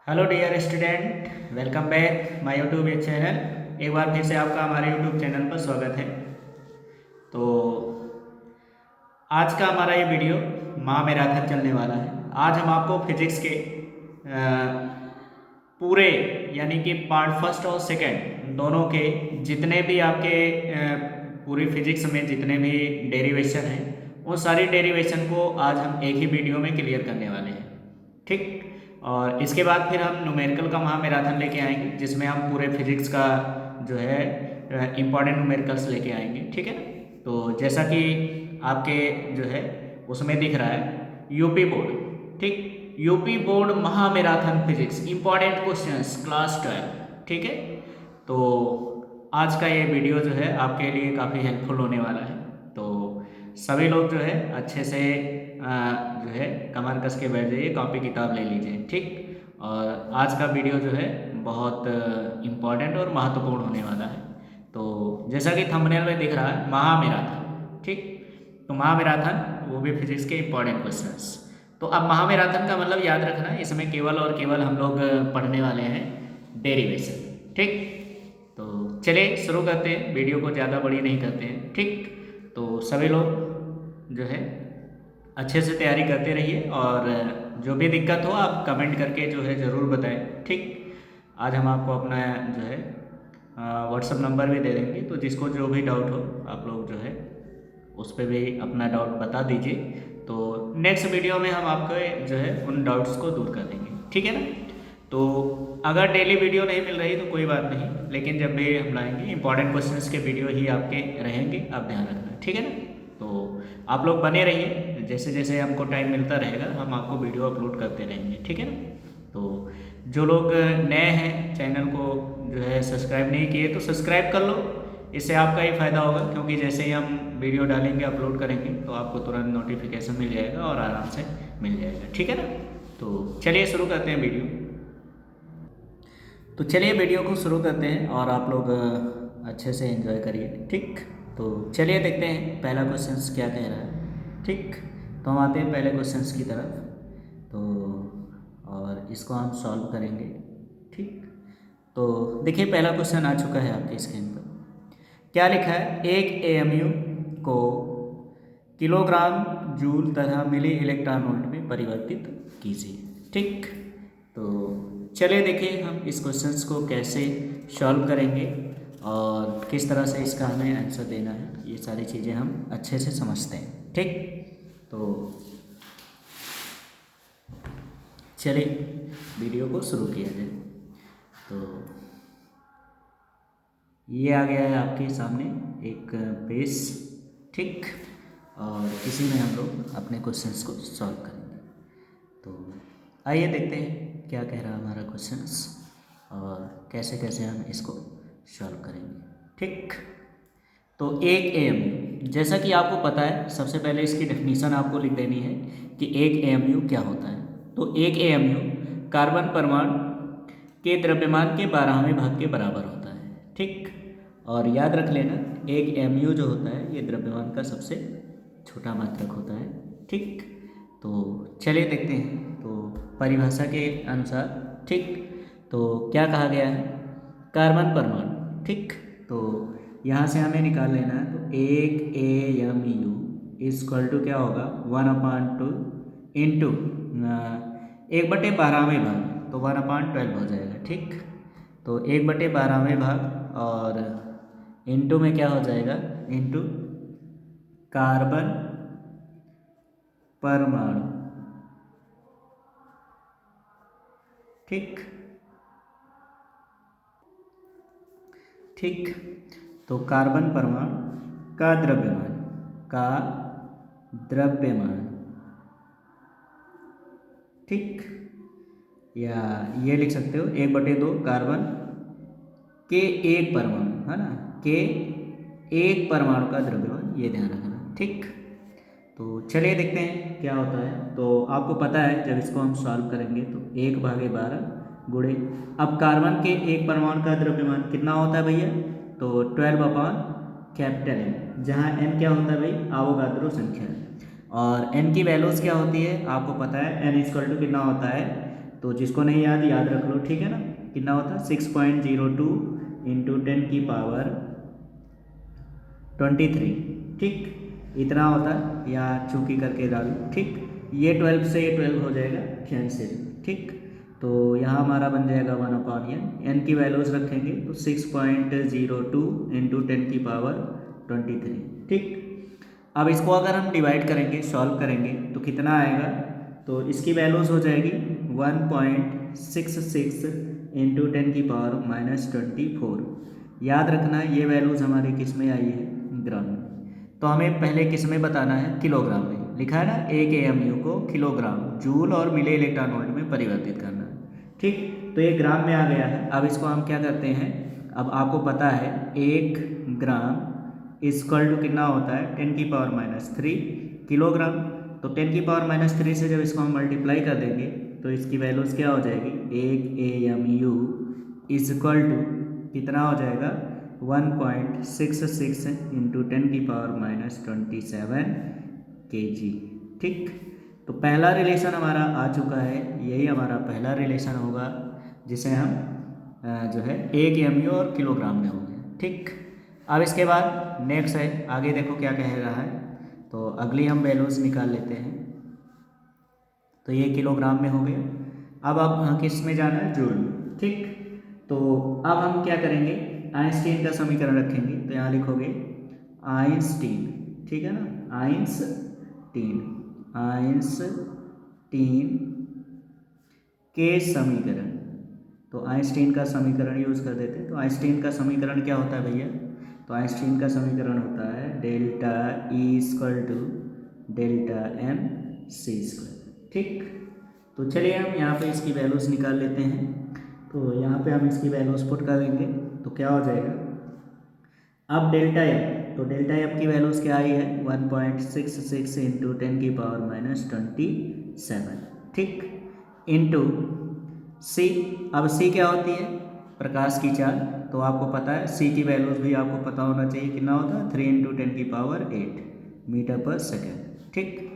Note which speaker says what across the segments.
Speaker 1: Hello dear student, welcome back my YouTube channel. एक बार फिर से आपका हमारे यूट्यूब चैनल पर स्वागत है। तो आज का हमारा ये वीडियो महामैराथन चलने वाला है। आज हम आपको फिजिक्स के पूरे यानी कि पार्ट फर्स्ट और सेकंड दोनों के जितने भी आपके पूरी फिजिक्स में जितने भी डेरिवेशन हैं वो सारी डेरिवेशन को आज हम एक ही वीडियो में क्लियर करने वाले हैं। ठीक। और इसके बाद फिर हम न्यूमेरिकल का महामैराथन लेके आएंगे जिसमें हम पूरे फिजिक्स का जो है इम्पॉर्टेंट न्यूमेरिकल्स लेके आएंगे। ठीक है। तो जैसा कि आपके जो है उसमें दिख रहा है यूपी बोर्ड। ठीक। यूपी बोर्ड महामैराथन फिजिक्स इंपॉर्टेंट क्वेश्चंस क्लास 12। ठीक है। तो आज का ये वीडियो जो है आपके लिए काफ़ी हेल्पफुल होने वाला है। तो सभी लोग जो है अच्छे से जो है कमर कस के बैठ जाइए, कॉपी किताब ले लीजिए। ठीक। और आज का वीडियो जो है बहुत इम्पॉर्टेंट और महत्वपूर्ण होने वाला है। तो जैसा कि थंबनेल में दिख रहा है महामैराथन। ठीक। तो महामैराथन वो भी फिजिक्स के इम्पॉर्टेंट क्वेश्चंस। तो अब महामैराथन का मतलब याद रखना, इसमें केवल और केवल हम लोग पढ़ने वाले हैं डेरिवेशन। ठीक। तो चलिए शुरू करते हैं, वीडियो को ज़्यादा बड़ी नहीं करते हैं। ठीक। तो सभी लोग जो है अच्छे से तैयारी करते रहिए और जो भी दिक्कत हो आप कमेंट करके जो है ज़रूर बताएं। ठीक। आज हम आपको अपना जो है व्हाट्सअप नंबर भी दे देंगे, तो जिसको जो भी डाउट हो आप लोग जो है उस पर भी अपना डाउट बता दीजिए। तो नेक्स्ट वीडियो में हम आपको जो है उन डाउट्स को दूर कर देंगे। ठीक है ना। तो अगर डेली वीडियो नहीं मिल रही तो कोई बात नहीं, लेकिन जब भी हम लाएंगे इंपॉर्टेंट क्वेश्चंस के वीडियो ही आपके रहेंगे, आप ध्यान रखना। ठीक है ना। तो आप लोग बने रहिए, जैसे जैसे हमको टाइम मिलता रहेगा हम आपको वीडियो अपलोड करते रहेंगे। ठीक है ना। तो जो लोग नए हैं चैनल को जो है सब्सक्राइब नहीं किए तो सब्सक्राइब कर लो, इससे आपका ही फ़ायदा होगा, क्योंकि जैसे ही हम वीडियो डालेंगे अपलोड करेंगे तो आपको तुरंत नोटिफिकेशन मिल जाएगा और आराम से मिल जाएगा। ठीक है ना। तो चलिए शुरू करते हैं वीडियो। तो चलिए वीडियो को शुरू करते हैं और आप लोग अच्छे से एंजॉय करिए। ठीक। तो चलिए देखते हैं पहला क्वेश्चन क्या कह रहा है। ठीक। तो हम आते हैं पहले क्वेश्चन की तरफ। तो और इसको हम सॉल्व करेंगे। ठीक। तो देखिए पहला क्वेश्चन आ चुका है आपके स्क्रीन पर। क्या लिखा है, एक एएमयू को किलोग्राम जूल तथा मिली इलेक्ट्रॉन वोल्ट में परिवर्तित कीजिए। ठीक। तो चलिए देखिए हम इस क्वेश्चंस को कैसे सॉल्व करेंगे और किस तरह से इसका हमें आंसर देना है, ये सारी चीज़ें हम अच्छे से समझते हैं। ठीक। तो चलिए वीडियो को शुरू किया जाए। तो ये आ गया है आपके सामने एक पेज। ठीक। और इसी में हम लोग अपने क्वेश्चंस को सॉल्व करेंगे। तो आइए देखते हैं क्या कह रहा है हमारा क्वेश्चंस और कैसे कैसे हम इसको सॉल्व करेंगे। ठीक। तो एक एएमयू, जैसा कि आपको पता है, सबसे पहले इसकी डेफिनीशन आपको लिख देनी है कि एक एएमयू क्या होता है। तो एक एएमयू कार्बन परमाणु के द्रव्यमान के 12वें भाग के बराबर होता है। ठीक। और याद रख लेना, एक एमयू जो होता है ये द्रव्यमान का सबसे छोटा मात्रक होता है। ठीक। तो चलिए देखते हैं। तो परिभाषा के अनुसार, ठीक, तो क्या कहा गया है, कार्बन परमाणु। ठीक। तो यहाँ से हमें निकाल लेना है। तो एक एएमयू इक्वल टू क्या होगा, 1/2 इंटू 1/12वें भाग, तो 1/12 हो जाएगा। ठीक। तो 1/12वें भाग और इंटू में क्या हो जाएगा, इंटू कार्बन परमाणु। ठीक। ठीक। तो कार्बन परमाणु का द्रव्यमान, का द्रव्यमान। ठीक। या ये लिख सकते हो 1/2 कार्बन के एक परमाणु, है ना, के एक परमाणु का द्रव्यमान, ये ध्यान रखना। ठीक। तो चलिए देखते हैं क्या होता है। तो आपको पता है जब इसको हम सॉल्व करेंगे तो 1/12 गुणे, अब कार्बन के एक परमाणु का द्रव्यमान कितना होता है भैया, तो 12/कैपिटल एन, जहाँ एन क्या होता है भाई, आवोगाद्रो संख्या। और एन की वैल्यूज़ क्या होती है आपको पता है, एन इक्वल टू कितना होता है, तो जिसको नहीं याद, याद रख लो, ठीक है ना। कितना होता है 6.02 इंटू 10⁻23, ठीक, इतना होता है, या चूकी करके डालो, ठीक। ये 12 से ये 12 हो जाएगा कैंसिल, ठीक। तो यहाँ हमारा बन जाएगा 1/n, n की वैल्यूज़ रखेंगे तो 6.02 इंटू 10⁻23, ठीक। अब इसको अगर हम डिवाइड करेंगे, सॉल्व करेंगे तो कितना आएगा, तो इसकी वैल्यूज़ हो जाएगी 1.66 इंटू 10⁻24। याद रखना ये वैल्यूज़ हमारी किस में आई है, ग्राम में। तो हमें पहले किस में बताना है, किलोग्राम में। लिखा है ना, 1 AMU को किलोग्राम, जूल और मिले इलेक्ट्रॉन वोल्ट में परिवर्तित करना है, ठीक। तो ये ग्राम में आ गया है। अब इसको हम क्या करते हैं, अब आपको पता है 1 ग्राम इक्वल टू कितना होता है 10⁻³ किलोग्राम। तो 10⁻³ से जब इसको हम मल्टीप्लाई कर देंगे तो इसकी वैल्यूज़ क्या हो जाएगी, 1 AMU इक्वल टू कितना हो जाएगा 1.66 इंटू 10⁻27 kg, ठीक। तो पहला रिलेशन हमारा आ चुका है, यही हमारा पहला रिलेशन होगा जिसे हम जो है 1 AMU और किलोग्राम में हो गया, ठीक। अब इसके बाद नेक्स्ट है, आगे देखो क्या कह रहा है। तो अगली हम वैल्यूज़ निकाल लेते हैं। तो ये किलोग्राम में हो गया। अब किस में जाना है, जूल में, ठीक। तो अब हम क्या करेंगे, आइंस्टीन का समीकरण रखेंगे। तो यहाँ लिखोगे आइंस्टीन, ठीक है ना, आइंस्टीन के समीकरण। तो आइंस्टीन का समीकरण यूज़ कर देते हैं। तो आइंस्टीन का समीकरण क्या होता है भैया, तो आइंस्टीन का समीकरण होता है delta E equal to delta mc², ठीक। तो चलिए हम यहाँ पे इसकी वैल्यूज़ निकाल लेते हैं। तो यहाँ पे हम इसकी वैल्यूज़ पुट कर देंगे तो क्या हो जाएगा, अब डेल्टा एफ, तो डेल्टा एफ की वैल्यूज़ क्या आई है 1.66 इंटू 10⁻27, ठीक, इंटू सी। अब सी क्या होती है, प्रकाश की चाल। तो आपको पता है सी की वैल्यूज़ भी आपको पता होना चाहिए, कितना होता है 3 इंटू 10⁸ मीटर पर सेकेंड, ठीक।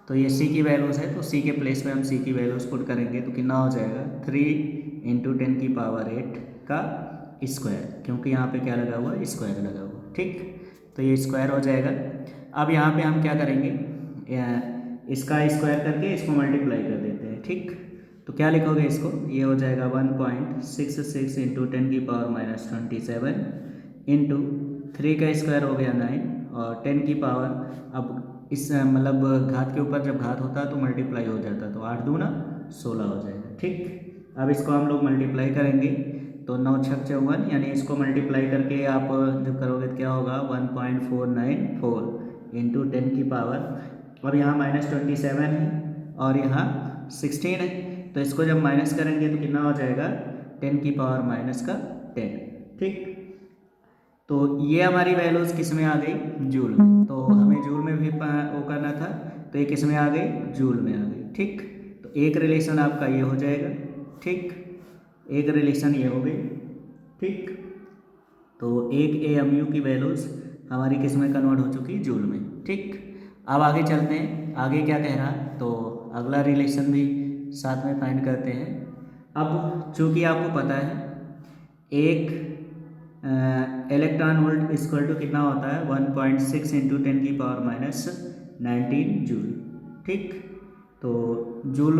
Speaker 1: तो ये सी की वैल्यूज़ है, तो सी के प्लेस में हम सी की वैल्यूज़ पुट करेंगे तो कितना हो जाएगा 3 इंटू 10⁸ का स्क्वायर, क्योंकि यहाँ पे क्या लगा हुआ है, स्क्वायर लगा हुआ, ठीक। तो ये स्क्वायर हो जाएगा। अब यहाँ पे हम क्या करेंगे, इसका स्क्वायर करके इसको मल्टीप्लाई कर देते हैं, ठीक। तो क्या लिखोगे इसको, ये हो जाएगा 1.66 इंटू 10⁻27 इंटू 3 का स्क्वायर हो गया 9 और 10 की पावर, अब इस मतलब घात के ऊपर जब घात होता है तो मल्टीप्लाई हो जाता है, तो 8 दूना 16 हो जाएगा, ठीक। अब इसको हम लोग मल्टीप्लाई करेंगे तो 9 छक 54, यानी इसको मल्टीप्लाई करके आप जब करोगे तो क्या होगा 1.494 इंटू 10 की पावर। अब यहाँ -27 है और यहाँ 16 है, तो इसको जब माइनस करेंगे तो कितना हो जाएगा 10 की पावर -10, ठीक। तो ये हमारी वैल्यूज़ किस में आ गई, जूल में। तो हमें जूल में भी वो करना था, तो ये किस में आ गई, जूल में आ गई, ठीक। तो एक रिलेशन आपका ये हो जाएगा, ठीक, एक रिलेशन ये हो गई, ठीक। तो 1 AMU की वैल्यूज़ हमारी किस में कन्वर्ट हो चुकी, जूल में, ठीक। अब आगे चलते हैं, आगे क्या कह रहा है, तो अगला रिलेशन भी साथ में फाइंड करते हैं। अब चूँकि आपको पता है एक इलेक्ट्रॉन वोल्ट इक्वल टू कितना होता है 1.6 इंटू 10⁻19 जूल, ठीक। तो जूल,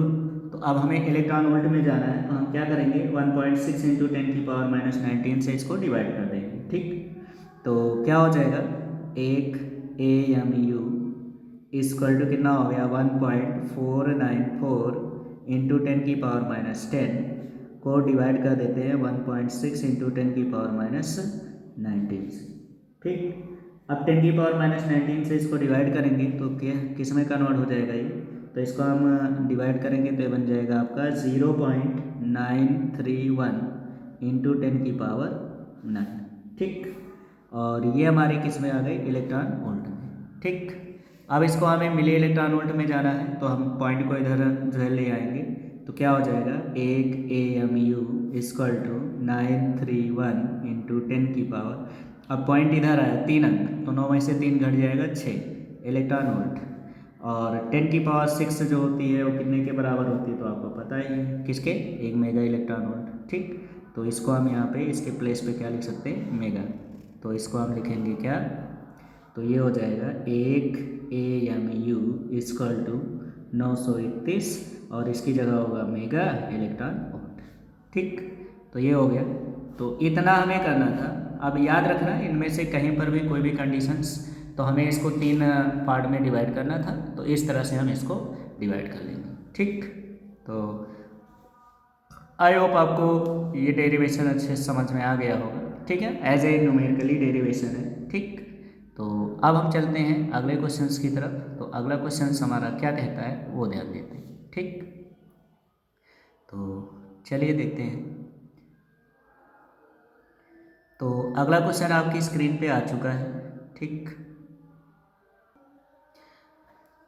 Speaker 1: तो अब हमें इलेक्ट्रॉन वोल्ट में जाना है, तो हम क्या करेंगे 1.6 इंटू 10⁻19 से इसको डिवाइड कर देंगे, ठीक। तो क्या हो जाएगा 1 AMU इक्वल टू कितना हो गया 1.494 इंटू 10⁻10 को डिवाइड कर देते हैं 1.6 इंटू 10⁻19 से, ठीक। अब 10⁻19 से इसको डिवाइड करेंगे तो क्या किस में कन्वर्ट हो जाएगा ये, तो इसको हम डिवाइड करेंगे तो ये बन जाएगा आपका 0.931 इंटू 10⁻9, ठीक। और ये हमारी किस में आ गई, इलेक्ट्रॉन वोल्ट में, ठीक। अब इसको हमें मिली इलेक्ट्रॉन वोल्ट में जाना है, तो हम पॉइंट को इधर जो है ले आएंगे, तो क्या हो जाएगा 1 AMU इक्वल टू 931 इंटू 10 की पावर। अब पॉइंट इधर आया 3 अंक, तो 9 में से 3 घट जाएगा 6 इलेक्ट्रॉन वोल्ट। और 10⁶ जो होती है वो कितने के बराबर होती है तो आपको पता ही है, किसके, 1 मेगा इलेक्ट्रॉन वोल्ट। ठीक, तो इसको हम यहाँ पे इसके प्लेस पे क्या लिख सकते हैं, मेगा। तो इसको हम लिखेंगे क्या, तो ये हो जाएगा 1 AMU इक्वल टू 931 और इसकी जगह होगा मेगा इलेक्ट्रॉन वोल्ट। ठीक, तो ये हो गया। तो इतना हमें करना था। अब याद रखना इनमें से कहीं पर भी कोई भी कंडीशंस, तो हमें इसको 3 पार्ट में डिवाइड करना था, तो इस तरह से हम इसको डिवाइड कर लेंगे। ठीक, तो आई होप आपको ये डेरिवेशन अच्छे से समझ में आ गया होगा। ठीक है, एज ए न्यूमेरिकली डेरिवेशन है। ठीक, तो अब हम चलते हैं अगले क्वेश्चंस की तरफ। तो अगला क्वेश्चन हमारा क्या कहता है वो ध्यान देते हैं। ठीक, तो चलिए देखते हैं। तो अगला क्वेश्चन आपकी स्क्रीन पे आ चुका है। ठीक,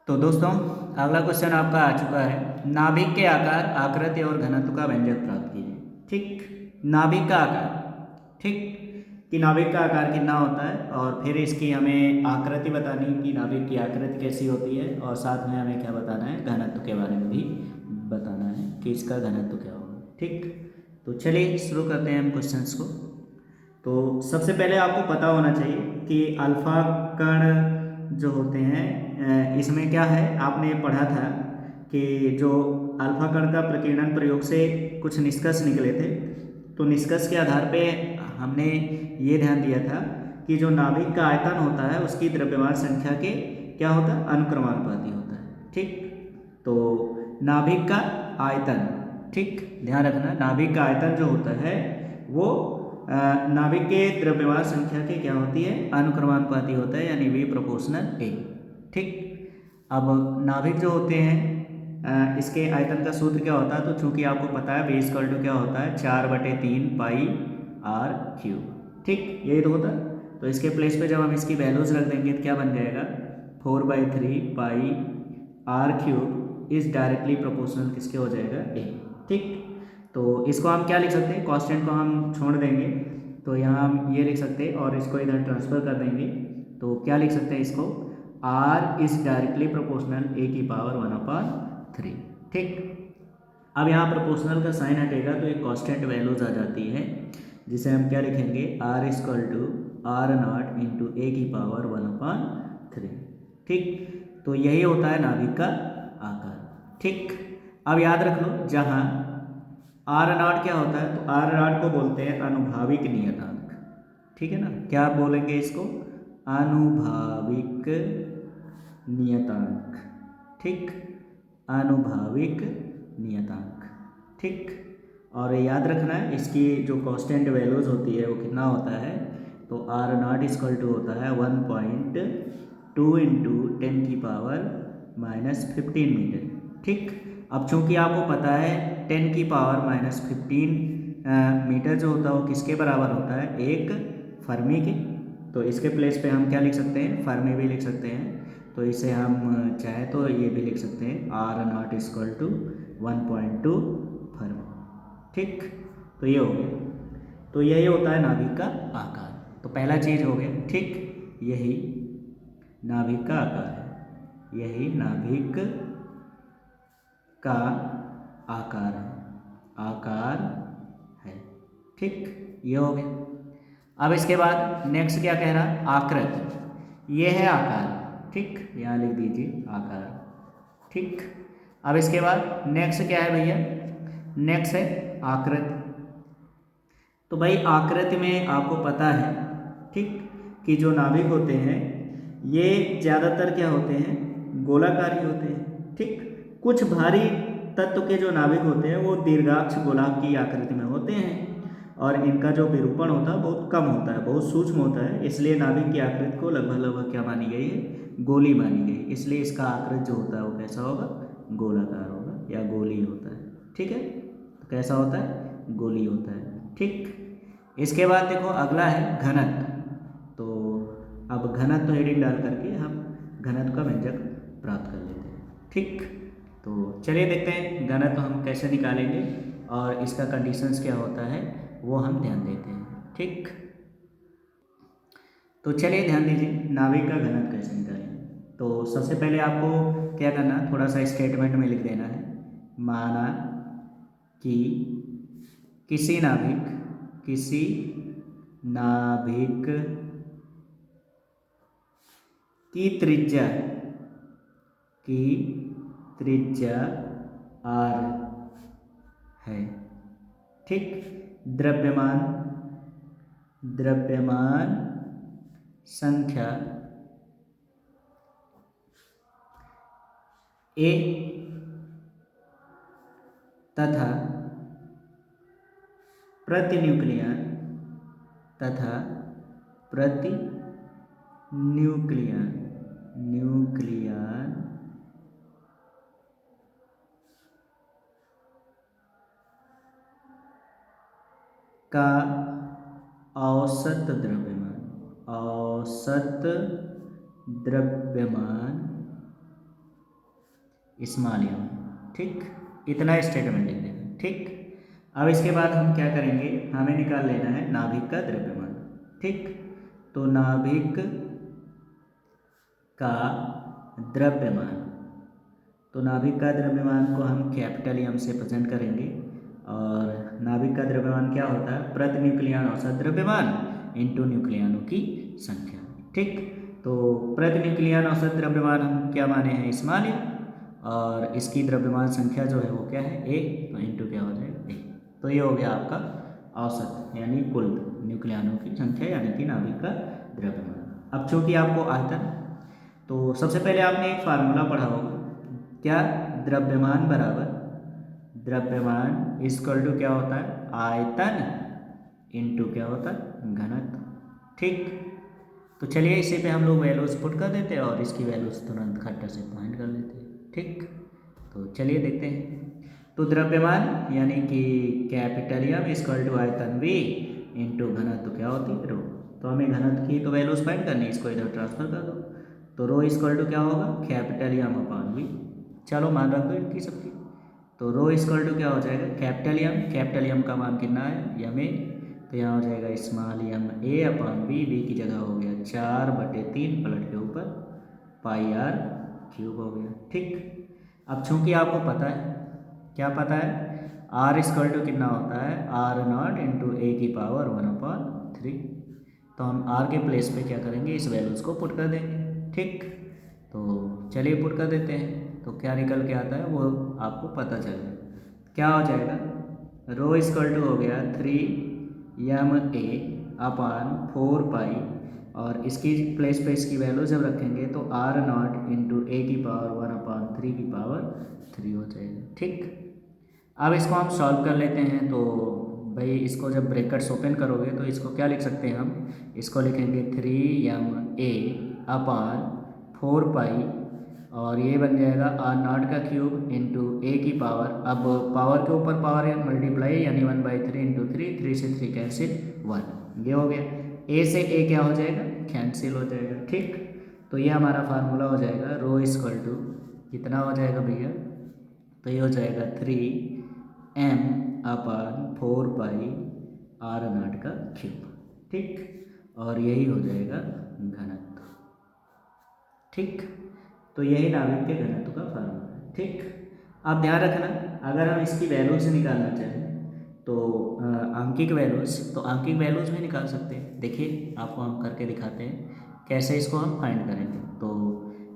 Speaker 1: तो दोस्तों अगला क्वेश्चन आपका आ चुका है, नाभिक के आकार, आकृति और घनत्व का व्यंजक प्राप्त कीजिए। ठीक, नाभिक का आकार, ठीक, कि नाभिक का आकार कितना होता है और फिर इसकी हमें आकृति बतानी कि नाभिक की आकृति कैसी होती है, और साथ में हमें क्या बताना है, घनत्व के बारे में भी बताना है कि इसका घनत्व क्या होगा। ठीक, तो चलिए शुरू करते हैं हम क्वेश्चंस को। तो सबसे पहले आपको पता होना चाहिए कि अल्फा कण जो होते हैं इसमें क्या है, आपने पढ़ा था कि जो अल्फा कण का प्रकीर्णन प्रयोग से कुछ निष्कर्ष निकले थे। तो निष्कर्ष के आधार पे हमने ये ध्यान दिया था कि जो नाभिक का आयतन होता है उसकी द्रव्यमान संख्या के क्या होता है, अनुक्रमानुपाती होता है। ठीक, तो नाभिक का आयतन, ठीक, ध्यान रखना, नाभिक का आयतन जो होता है वो नाभिक के द्रव्यमान संख्या के क्या होती है, अनुक्रमानुपाती होता है, यानी V प्रोपोर्शनल A। ठीक, अब नाभिक जो होते हैं इसके आयतन का सूत्र क्या होता है, तो चूंकि आपको पता है V इक्वल टू क्या होता है, 4/3 पाई r³। ठीक, यही तो होता है। तो इसके प्लेस पे जब हम इसकी वैल्यूज रख देंगे तो क्या बन जाएगा, 4/3 पाई r³ इज डायरेक्टली प्रोपोर्शनल किसके हो जाएगा, A। ठीक, तो इसको हम क्या लिख सकते हैं, कांस्टेंट को हम छोड़ देंगे तो यहाँ हम ये लिख सकते हैं और इसको इधर ट्रांसफर कर देंगे तो क्या लिख सकते हैं इसको, r is directly proportional A⁴ ठीक, अब यहाँ प्रोपोर्शनल का साइन हटेगा तो एक कांस्टेंट वैल्यूज आ जाती है, जिसे हम क्या लिखेंगे, r equal to r0 into A⁴ ठीक, तो यही होता है नाभिक का आकार। ठीक, अब याद रख लो, जहाँ r0 क्या होता है, तो r0 को बोलते हैं अनुभाविक नियतांक। ठीक है ना, क्या आप बोलेंगे इसको, अनुभाविक नियतांक। ठीक, अनुभाविक नियतांक। ठीक, और याद रखना है इसकी जो कांस्टेंट वैल्यूज होती है वो कितना होता है, तो r0 इक्वल टू होता है 1.2 इंटू 10⁻⁻15 मीटर। ठीक, अब चूंकि आपको पता है 10⁻⁻15 मीटर जो होता है वो किसके बराबर होता है, एक फर्मी के। तो इसके प्लेस पे हम क्या लिख सकते हैं, फर्मी भी लिख सकते हैं। तो इसे हम चाहे तो ये भी लिख सकते हैं, r0 इक्वल टू 1.2 फर्मी। ठीक, तो ये हो गया। तो यही होता है नाभिक का आकार। तो पहला चीज हो गया। ठीक, यही नाभिक का आकार है, यही नाभिक का आकार है, आकार है। ठीक, ये हो गया। अब इसके बाद नेक्स्ट क्या कह रहा, आकृति, ये है आकार। ठीक, यहाँ लिख दीजिए आकार। ठीक, अब इसके बाद नेक्स्ट क्या है भैया, नेक्स्ट है आकृति। तो भाई आकृति में आपको पता है, ठीक, कि जो नाभिक होते हैं ये ज़्यादातर क्या होते हैं, गोलाकार ही होते हैं। ठीक, कुछ भारी तत्व के जो नाभिक होते हैं वो दीर्घाक्ष गोलाक की आकृति में होते हैं और इनका जो विरूपण होता है बहुत कम होता है, बहुत सूक्ष्म होता है। इसलिए नाभिक की आकृति को लगभग क्या मानी गई है, गोली मानी गई। इसलिए इसका आकृति जो होता है वो कैसा होगा, गोलाकार होगा या गोली होता है। ठीक है, तो कैसा होता है, गोली होता है। ठीक, इसके बाद देखो अगला है घनत्व। तो अब घनत्व हेडिंग डाल करके हम घनत्व का व्यंजक प्राप्त कर लेते हैं। ठीक, तो चलिए देखते हैं घनत्व हम कैसे निकालेंगे और इसका कंडीशंस क्या होता है वो हम ध्यान देते हैं। ठीक, तो चलिए ध्यान दीजिए नाभिक का घनत्व कैसे निकालें। तो सबसे पहले आपको क्या करना, थोड़ा सा स्टेटमेंट में लिख देना है। माना कि किसी नाभिक की त्रिज्या r है, ठीक। द्रव्यमान संख्या a तथा प्रति न्यूक्लियन का औसत द्रव्यमान स्मॉल m, ठीक। इतना स्टेटमेंट लिख देना, ठीक। अब इसके बाद हम क्या करेंगे, हमें निकाल लेना है नाभिक का द्रव्यमान, ठीक। तो नाभिक का द्रव्यमान को हम कैपिटल M से प्रेजेंट करेंगे। और नाभिक का द्रव्यमान क्या होता है, प्रति न्यूक्लियन औसत द्रव्यमान इंटू न्यूक्लियनों की संख्या, ठीक। तो प्रति न्यूक्लियन औसत द्रव्यमान हम क्या माने हैं, स्मॉल m, और इसकी द्रव्यमान संख्या जो है वो क्या है, a, तो इंटू क्या हो जाएगा, a। तो ये हो गया आपका औसत यानी कुल न्यूक्लियनों की संख्या यानी कि नाभिक का द्रव्यमान। अब चूंकि आपको आयतन, तो सबसे पहले आपने एक फार्मूला पढ़ा होगा, क्या, द्रव्यमान इक्वल टू क्या होता है, आयतन इंटू क्या होता है, घनत्व, ठीक। तो चलिए इसी पे हम लोग वैल्यूज पुट कर देते हैं और इसकी वैल्यूज तुरंत खट्टा से फाइंड कर लेते हैं, ठीक। तो चलिए देखते हैं। तो द्रव्यमान यानी कि कैपिटल M इक्वल टू आयतन V इंटू घनत्व क्या होती है, रो। तो हमें घनत्व की तो वैल्यूज फाइंड करनी है, इसको इधर ट्रांसफर कर दो। तो रो इक्वल टू क्या होगा, कैपिटल M अपॉन V। चलो मान रख दो इनकी सबकी। तो रो इक्वल टू क्या हो जाएगा, कैपिटल M का मान कितना है, M A। तो यहाँ हो जाएगा small m A upon B, V की जगह हो गया 4/3 पलट के ऊपर पाई r क्यूब हो गया, ठीक। अब चूंकि आपको पता है, क्या पता है, r इक्वल टू कितना होता है, r0 इंटू a की पावर 1/3। तो हम r के प्लेस पे क्या करेंगे, इस वैल्यूज़ को पुट कर देंगे, ठीक। तो चलिए पुट कर देते हैं। तो क्या निकल के आता है वो आपको पता चलेगा, क्या हो जाएगा, रो इक्वल टू हो गया 3ma अपॉन 4 पाई, और इसकी प्लेस पे इसकी वैल्यू जब रखेंगे तो r0 इंटू a की पावर 1/3 की पावर 3 हो जाएगा, ठीक। अब इसको हम सॉल्व कर लेते हैं। तो भाई इसको जब ब्रैकेट्स ओपन करोगे तो इसको क्या लिख सकते हैं हम, इसको लिखेंगे 3ma अपॉन 4 पाई, और ये बन जाएगा r0 का क्यूब इंटू a की पावर, अब पावर के ऊपर पावर मल्टीप्लाई यानी 1/3 इंटू 3 से 3 कैंसिल 1, ये हो गया। a से a क्या हो जाएगा, कैंसिल हो जाएगा, ठीक। तो ये हमारा फार्मूला हो जाएगा, रो इक्वल टू कितना हो जाएगा भैया, तो ये हो जाएगा 3m अपॉन 4 पाई r0 का क्यूब, ठीक। और यही हो जाएगा घनत्व, ठीक। तो यही नाभिक के घनत्व का फार्मूला है, ठीक। आप ध्यान रखना, अगर हम इसकी वैल्यूज निकालना चाहें तो आंकिक वैल्यूज भी निकाल सकते हैं। देखिए आपको हम करके दिखाते हैं कैसे इसको हम फाइंड करेंगे। तो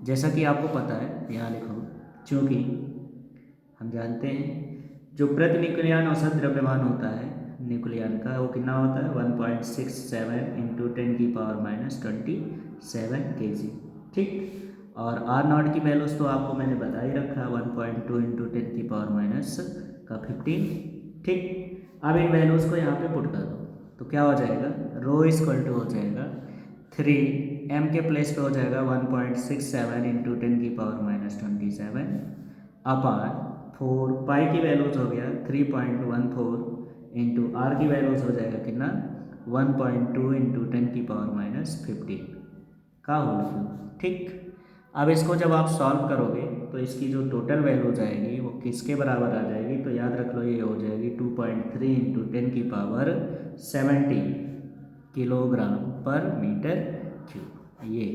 Speaker 1: जैसा कि आपको पता है, यहाँ लिखो, चूँकि हम जानते हैं जो प्रति न्यूक्लियन औसत द्रव्यमान होता है न्यूक्लियन का, वो कितना होता है, 1.67 इंटू 10 की पावर -27 kg, ठीक। और r0 की वैल्यूज तो आपको मैंने बता ही रखा, 1.2 इंटू 10 की पावर -15, ठीक। अब इन वैल्यूज़ को यहाँ पे पुट कर दो, तो क्या हो जाएगा, रो इक्वल टू हो जाएगा 3m के प्लेस पे हो जाएगा 1.67 इंटू 10 की पावर -27 अपॉन 4 पाई की वैल्यूज हो गया 3.14 इंटू r की वैल्यूज हो जाएगा कितना, 1.2 इंटू 10 की पावर -15 का होल क्यूब, ठीक। अब इसको जब आप सॉल्व करोगे तो इसकी जो टोटल वैल्यूज आएगी वो किसके बराबर आ जाएगी, तो याद रख लो ये हो जाएगी 2.3 इंटू 10 की पावर 70 किलोग्राम पर मीटर क्यूब, ये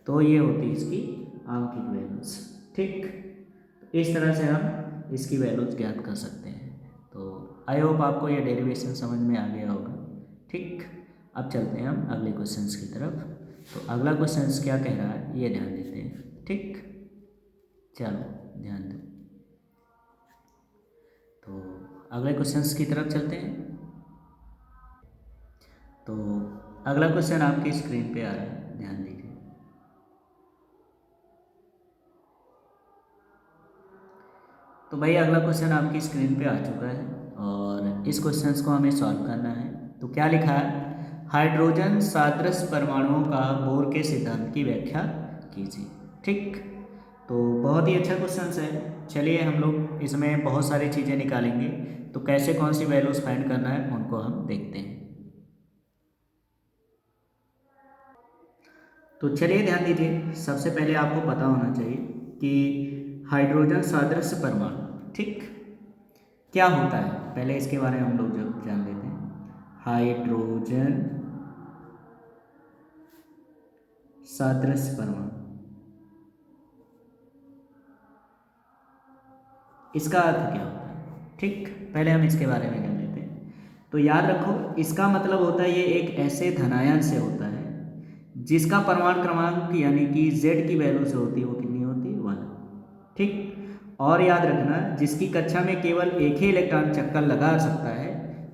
Speaker 1: तो ये होती है इसकी आंकिक वैल्यूज, ठीक। ठीक, इस तरह से हम इसकी वैल्यूज ज्ञात कर सकते हैं। तो आई होप आपको ये डेरिवेशन समझ में आ गया होगा। ठीक, अब चलते हैं हम अगले क्वेश्चंस की तरफ। तो अगला क्वेश्चंस क्या कह रहा है ये ध्यान देते हैं। ठीक, चलो ध्यान दो। तो अगले क्वेश्चंस की तरफ चलते हैं। तो अगला क्वेश्चन आपकी स्क्रीन पे आ रहा है, ध्यान दीजिए। तो भाई अगला क्वेश्चन आपकी स्क्रीन पे आ चुका है और इस क्वेश्चंस को हमें सॉल्व करना है। तो क्या लिखा है, हाइड्रोजन सादृश्य परमाणुओं का बोर के सिद्धांत की व्याख्या कीजिए। ठीक, तो बहुत ही अच्छा क्वेश्चन है। चलिए हम लोग इसमें बहुत सारी चीज़ें निकालेंगे, तो कैसे कौन सी वैल्यूज फाइंड करना है उनको हम देखते हैं। तो चलिए ध्यान दीजिए, सबसे पहले आपको पता होना चाहिए कि हाइड्रोजन सादृश्य परमाणु, ठीक, क्या होता है। पहले इसके बारे में हम लोग जब जान लेते हैं। हाइड्रोजन सादृश्य परमाणु, इसका अर्थ क्या होता है। ठीक, पहले हम इसके बारे में जान लेते हैं। तो याद रखो, इसका मतलब होता है ये एक ऐसे धनायन से होता है जिसका परमाणु क्रमांक यानी कि Z की वैल्यू से होती है, वो कितनी होती है, 1। ठीक, और याद रखना जिसकी कक्षा में केवल एक ही इलेक्ट्रॉन चक्कर लगा सकता है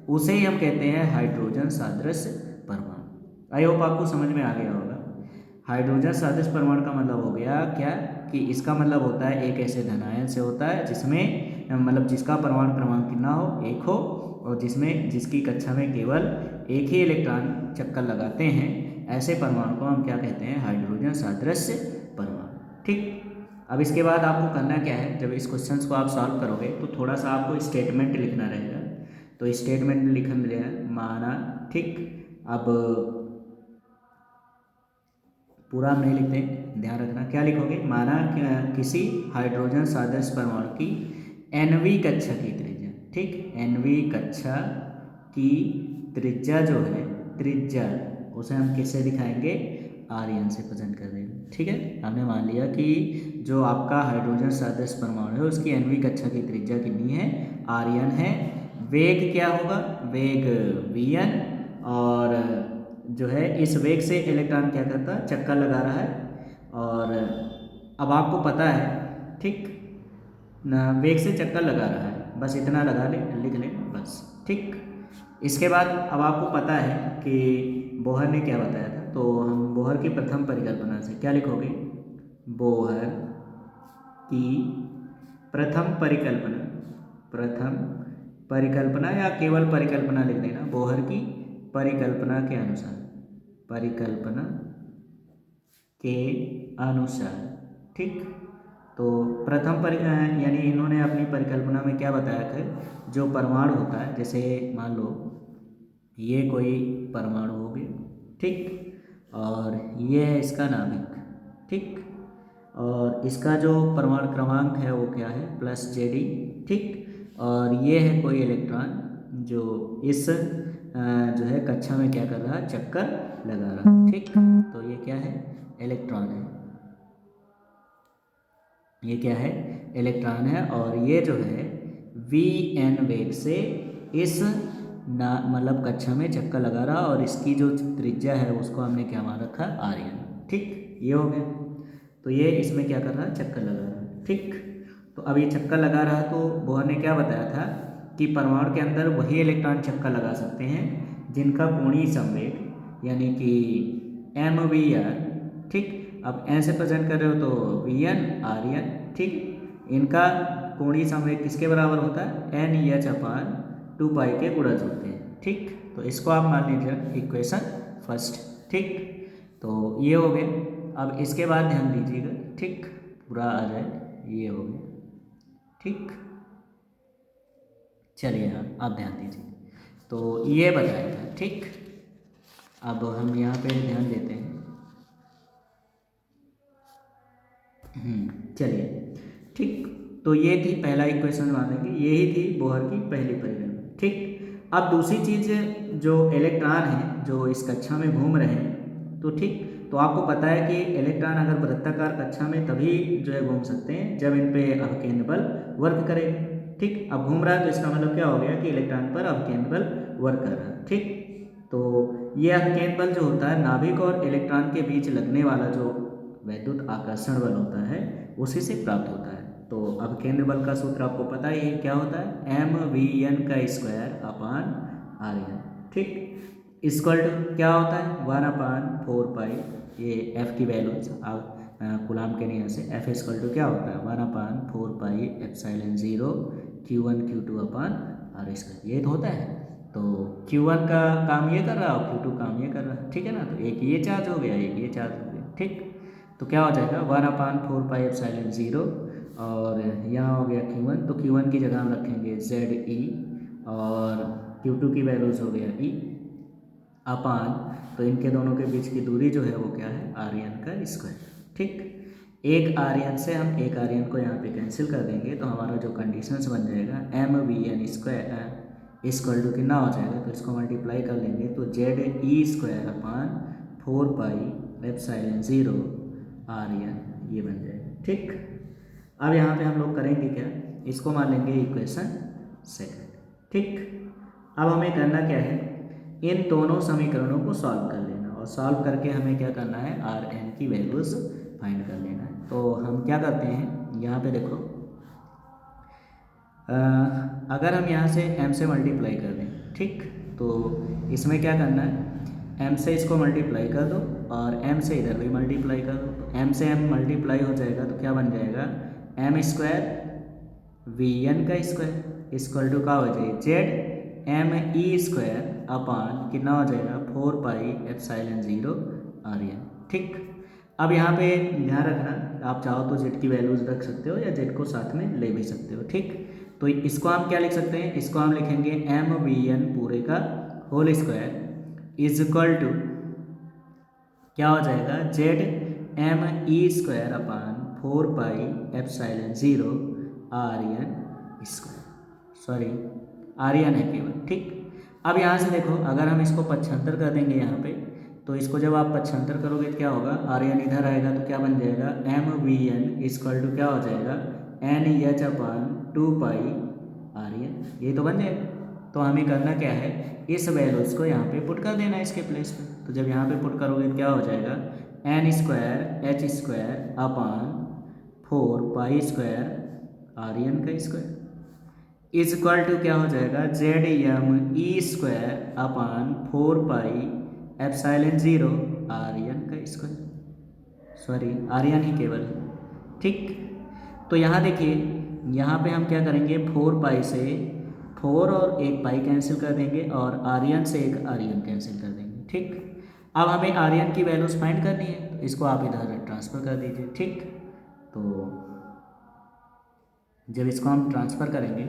Speaker 1: उसे ही हम कहते हैं हाइड्रोजन सादृश्य परमाणु। आई होप आपको समझ में आ गया होगा। हाइड्रोजन सादृश्य परमाणु का मतलब हो गया क्या कि इसका मतलब होता है एक ऐसे धनायन से होता है जिसमें मतलब जिसका परमाणु क्रमांक कितना हो, 1 हो, और जिसकी कक्षा में केवल एक ही इलेक्ट्रॉन चक्कर लगाते हैं, ऐसे परमाणु को हम क्या कहते हैं, हाइड्रोजन सादृश्य परमाणु। ठीक, अब इसके बाद आपको करना क्या है, जब इस क्वेश्चन को आप सॉल्व करोगे तो थोड़ा सा आपको स्टेटमेंट लिखना रहेगा। तो स्टेटमेंट लिखना रहेगा माना। ठीक, अब पूरा हम नहीं लिखते, ध्यान रखना क्या लिखोगे, माना किसी हाइड्रोजन सादृश्य परमाणु की nवीं कक्षा की त्रिज्या। ठीक, nवीं कक्षा की त्रिज्या जो है, त्रिज्या उसे हम किससे दिखाएंगे, आर्यन से प्रेजेंट कर देंगे। ठीक है, हमने मान लिया कि जो आपका हाइड्रोजन सादृश्य परमाणु है उसकी nवीं कक्षा की त्रिज्या कितनी है, आर्यन है। वेग क्या होगा, वेग vn, और जो है इस वेग से इलेक्ट्रॉन क्या करता है, चक्कर लगा रहा है। और अब आपको पता है, ठीक ना, वेग से चक्कर लगा रहा है, बस इतना लगा ले, लिख लें बस। ठीक, इसके बाद अब आपको पता है कि बोहर ने क्या बताया था, तो हम बोहर की प्रथम परिकल्पना से क्या लिखोगे, बोहर की प्रथम परिकल्पना, प्रथम परिकल्पना या केवल परिकल्पना लिख देना, बोहर की परिकल्पना के अनुसार, परिकल्पना के अनुसार। ठीक, तो प्रथम यानी इन्होंने अपनी परिकल्पना में क्या बताया था, जो परमाणु होता है, जैसे मान लो ये कोई परमाणु हो गया, ठीक, और ये है इसका नाभिक। ठीक, और इसका जो परमाणु क्रमांक है वो क्या है, +Zd। ठीक, और ये है कोई इलेक्ट्रॉन जो इस जो है कक्षा में क्या कर रहा है, चक्कर लगा रहा है। ठीक, तो ये क्या है, इलेक्ट्रॉन है, ये क्या है, इलेक्ट्रॉन है। और ये जो है Vn वेग से इस मतलब कक्षा में चक्कर लगा रहा, और इसकी जो त्रिज्या है उसको हमने क्या मान रखा, आर्यन। ठीक, ये हो गया। तो ये इसमें क्या कर रहा है, चक्कर लगा रहा है। ठीक, तो अब ये चक्कर लगा रहा, तो बोहर ने क्या बताया था कि परमाणु के अंदर वही इलेक्ट्रॉन चक्कर लगा सकते हैं जिनका कोणीय संवेग यानी कि mvr। ठीक, अब n से प्रेजेंट कर रहे हो तो vn आर्यन। ठीक, इनका कोणीय संवेग किसके बराबर होता है, NH/2π के गुणज होते हैं। ठीक, तो इसको आप मान लीजिए इक्वेशन फर्स्ट। ठीक, तो ये हो गया। अब इसके बाद ध्यान दीजिएगा, ठीक, पूरा आ जाए, ये हो गया। ठीक, चलिए आप ध्यान दीजिए, तो ये बताया था। ठीक, अब हम यहाँ पे ध्यान देते हैं। चलिए, ठीक, तो ये थी पहला इक्वेशन मान लेंगे, यही थी बोहर की पहली परिकल्पना। ठीक, अब दूसरी चीज़, जो इलेक्ट्रॉन है जो इस कक्षा में घूम रहे हैं, तो ठीक, तो आपको पता है कि इलेक्ट्रॉन अगर वृत्ताकार कक्षा में तभी जो है घूम सकते हैं जब इन पे अवकेंद्र बल वर्क करेगा। ठीक, अब घूम रहा है तो इसका मतलब क्या हो गया कि इलेक्ट्रॉन पर अवकेंद्र बल वर्क कर रहा है। ठीक, तो ये अवकेंद्र बल जो होता है नाभिक और इलेक्ट्रॉन के बीच लगने वाला जो वैद्युत आकर्षण बल होता है उसी से प्राप्त होता है। तो अवकेंद्र बल का सूत्र आपको पता ही है, क्या होता है, mv_n का स्क्वायर अपान rn। ठीक, इक्वल टू क्या होता है 1/4 पाई, ये f की वैल्यूज कूलाम के नियम से f इक्वल टू क्या होता है 1/4 पाई एप्सिलॉन 0 q1 q2 अपान r स्क्वायर, ये तो होता है। तो q1 का काम ये कर रहा है और q2 काम ये कर रहा है। ठीक है ना, तो एक ये चार्ज हो गया, एक ये चार्ज हो गया। ठीक, तो क्या हो जाएगा 1/4 पाई एप्सिलॉन 0 और यहाँ हो गया q1, तो q1 की जगह हम रखेंगे ZE और q2 की वैल्यूज हो गया E अपान, तो इनके दोनों के बीच की दूरी जो है वो क्या है आर्यन का स्क्वायर। ठीक, एक आर्यन से हम एक आर्यन को यहाँ पे कैंसिल कर देंगे तो हमारा जो कंडीशंस बन जाएगा mv_n स्क्वायर इक्वल टू कितना हो जाएगा, तो इसको मल्टीप्लाई कर लेंगे तो ZE square upon 4 pi epsilon 0 r n, ये बन जाएगा। ठीक, अब यहाँ पे हम लोग करेंगे क्या, इसको मान लेंगे इक्वेशन सेकंड। ठीक, अब हमें करना क्या है, इन दोनों समीकरणों को सॉल्व कर लेना और सॉल्व करके हमें क्या करना है Rn की वैल्यूज फाइंड कर लेना है। तो हम क्या करते हैं, यहाँ पे देखो अगर हम यहाँ से m से मल्टीप्लाई कर दें, ठीक, तो इसमें क्या करना है m से इसको मल्टीप्लाई कर दो और m से इधर भी मल्टीप्लाई कर दो, तो m से m मल्टीप्लाई हो जाएगा तो क्या बन जाएगा m स्क्वायर vn का स्क्वायर इक्वल टू का हो जाएगा ZME स्क्वायर अपान कितना हो जाएगा 4 पाई एप्सिलॉन 0 आर्यन। ठीक, अब यहाँ पे ध्यान रखना, आप चाहो तो z की वैल्यूज रख सकते हो या z को साथ में ले भी सकते हो। ठीक, तो इसको हम क्या लिख सकते हैं, इसको हम लिखेंगे mv_n पूरे का whole square is equal to क्या हो जाएगा ZME square upon 4 pi epsilon 0 r n square, sorry r n है केवल। ठीक, अब यहाँ से देखो अगर हम इसको पक्षांतर कर देंगे यहाँ पे, तो इसको जब आप पक्षांतर करोगे तो क्या होगा, आर्यन इधर आएगा तो क्या बन जाएगा mv_n इक्वल टू क्या हो जाएगा NH अपान 2 पाई आर्यन, ये तो बन जाएगा। तो हमें करना क्या है, इस वैल्यूज को यहाँ पे पुट कर देना है इसके प्लेस पे। तो जब यहाँ पे पुट करोगे तो क्या हो जाएगा n square h square upon 4 pi square r n का स्क्वायर इज इक्वल टू क्या हो जाएगा ZME square upon 4 pi epsilon 0 r n का स्क्वायर, सॉरी आर्यन ही केवल। ठीक, तो यहाँ देखिए यहाँ पे हम क्या करेंगे 4 पाई से 4 और 1 पाई कैंसिल कर देंगे और आर्यन से एक आर्यन कैंसिल कर देंगे। ठीक, अब हमें आर्यन की वैल्यूज फाइंड करनी है तो इसको आप इधर ट्रांसफ़र कर दीजिए। ठीक, तो जब इसको हम ट्रांसफ़र करेंगे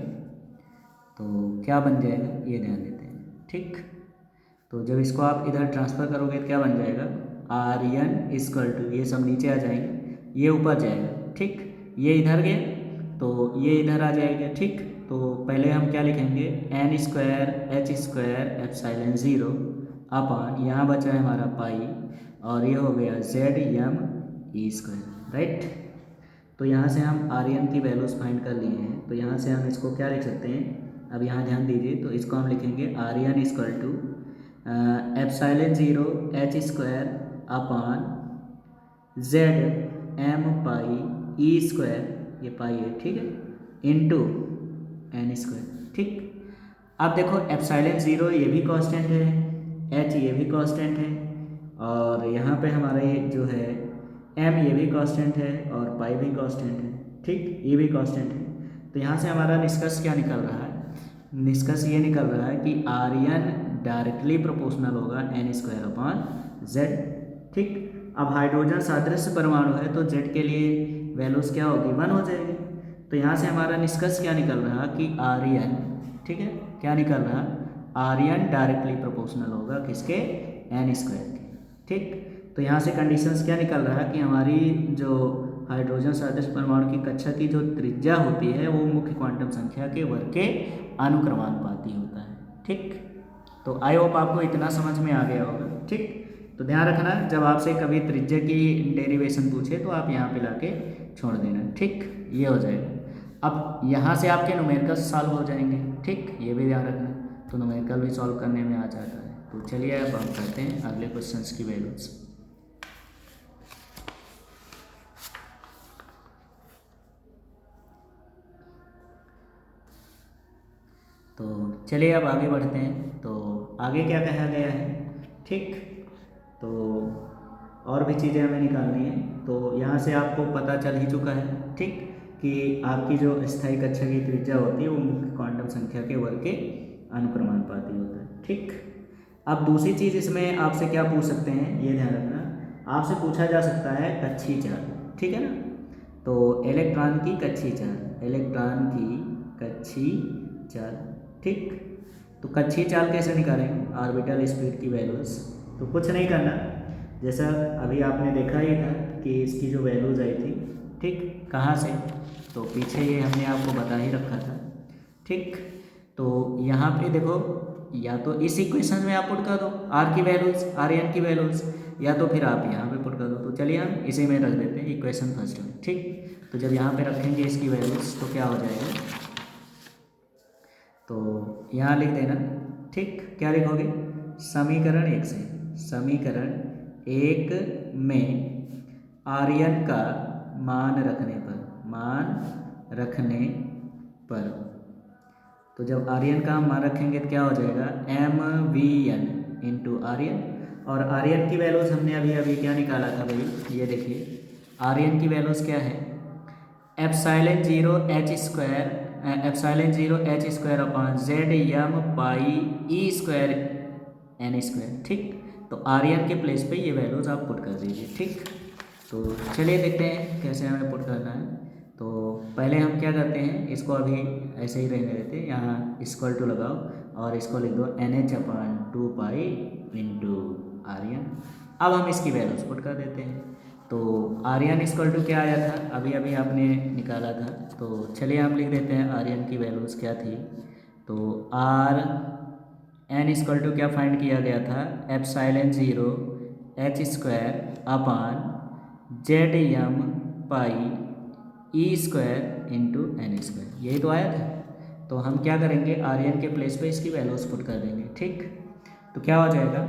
Speaker 1: तो क्या बन जाएगा ये ध्यान देते हैं। ठीक, तो जब इसको आप इधर ट्रांसफ़र करोगे तो क्या बन जाएगा आर्यन इक्वल टू, ये सब नीचे आ जाएंगे, ये ऊपर जाएगा। ठीक, ये इधर गया तो ये इधर आ जाएगा। ठीक, तो पहले हम क्या लिखेंगे n square h square epsilon 0 अपान यहाँ बचा है हमारा पाई और ये हो गया ZME स्क्वायर, राइट। तो यहाँ से हम आर्यन की वैल्यूज फाइंड कर लिए हैं, तो यहाँ से हम इसको क्या लिख सकते हैं, अब यहाँ ध्यान दीजिए, तो इसको हम लिखेंगे r n equal to epsilon 0 h square upon ZM pi E square, ये पाई है, ठीक है, इनटू n स्क्वायर। ठीक, अब देखो एप्सिलॉन 0 ये भी कांस्टेंट है, h ये भी कांस्टेंट है और यहाँ पे हमारा ये जो है m ये भी कांस्टेंट है और पाई भी कांस्टेंट है। ठीक, ये भी कांस्टेंट है। तो यहाँ से हमारा निष्कर्ष क्या निकल रहा है, निष्कर्ष ये निकल रहा है कि आर्यन डायरेक्टली प्रोपोर्शनल होगा n स्क्वायर अपॉन z। ठीक, अब हाइड्रोजन सादृश्य परमाणु है तो z के लिए वैल्यूज क्या होगी 1 हो जाएगी। तो यहाँ से हमारा निष्कर्ष क्या निकल रहा कि आर्यन, ठीक है, क्या निकल रहा आर्यन डायरेक्टली प्रोपोर्शनल होगा किसके n स्क्वायर के। ठीक, तो यहाँ से कंडीशंस क्या निकल रहा है कि हमारी जो हाइड्रोजन सदृश परमाणु की कक्षा की जो त्रिज्या होती है वो मुख्य क्वांटम संख्या के वर्ग के अनुक्रमानुपाती होता है। ठीक, तो आई होप आपको इतना समझ में आ गया होगा। ठीक, तो ध्यान रखना, जब आपसे कभी त्रिज्या की डेरिवेशन पूछे तो आप यहाँ पे लाके छोड़ देना, ठीक, ये हो जाएगा। अब यहाँ से आपके न्यूमेरिकल सॉल्व हो जाएंगे, ठीक, ये भी ध्यान रखना, तो न्यूमेरिकल भी सॉल्व करने में आ जाता है। तो चलिए अब हम करते हैं अगले क्वेश्चंस की वैल्यूज। तो चलिए अब आगे बढ़ते हैं। तो आगे क्या कहा गया है, ठीक, तो और भी चीज़ें हमें निकालनी है। तो यहाँ से आपको पता चल ही चुका है, ठीक, कि आपकी जो स्थायी कक्षा की त्रिज्या होती है वो मुख्य क्वांटम संख्या के वर्ग के अनुक्रमानुपाती होता है, ठीक। अब दूसरी चीज़ इसमें आपसे क्या पूछ सकते हैं, ये ध्यान रखना, आपसे पूछा जा सकता है कक्षीय चाल, ठीक है ना। तो इलेक्ट्रॉन की कक्षीय चाल, इलेक्ट्रॉन की कक्षीय चाल, ठीक। तो कक्षीय चाल कैसे निकालेंगे, ऑर्बिटल स्पीड की वैल्यूज। तो कुछ नहीं करना, जैसा अभी आपने देखा ही था कि इसकी जो वैल्यूज आई थी, ठीक, कहाँ से, तो पीछे ये हमने आपको बता ही रखा था, ठीक। तो यहाँ पे देखो, या तो इस इक्वेशन में आप पुट कर दो आर की वैल्यूज, आर एन की वैल्यूज, या तो फिर आप यहाँ पे पुट कर दो। तो चलिए हम इसी में रख देते हैं इक्वेशन फर्स्ट में, ठीक। तो जब यहाँ पे रखेंगे इसकी वैल्यूज तो क्या हो जाएगा, तो यहाँ लिख देना, ठीक, क्या लिखोगे, समीकरण 1 से, समीकरण 1 में आर्यन का मान रखने पर, मान रखने पर, तो जब आर्यन का मान रखेंगे तो क्या हो जाएगा, M V N into r n. और आर्यन की वैल्यूज हमने अभी अभी क्या निकाला था भाई, ये देखिए आर्यन की वैल्यूज क्या है, epsilon 0 H square, epsilon 0 H square upon Z M pi E square N square, ठीक। तो आर्यन के प्लेस पे ये वैल्यूज आप पुट कर दीजिए, ठीक। तो चलिए देखते हैं कैसे हमें पुट करना है। तो पहले हम क्या करते हैं, इसको अभी ऐसे ही रहने देते हैं, यहाँ इक्वल टू लगाओ और इसको लिख दो N H upon 2 pi into r n. अब हम इसकी वैल्यूज पुट कर देते हैं। तो आर्यन इक्वल टू क्या आया था, अभी अभी आपने निकाला था। तो चलिए हम लिख देते हैं आर्यन की वैल्यूज़ क्या थी। तो आर एन इक्वल टू क्या फाइंड किया गया था, epsilon 0 H square upon Z M pi E square into N square, यही तो आया था। तो हम क्या करेंगे, आर्यन के प्लेस पे इसकी वैल्यूज पुट कर देंगे, ठीक। तो क्या हो जाएगा,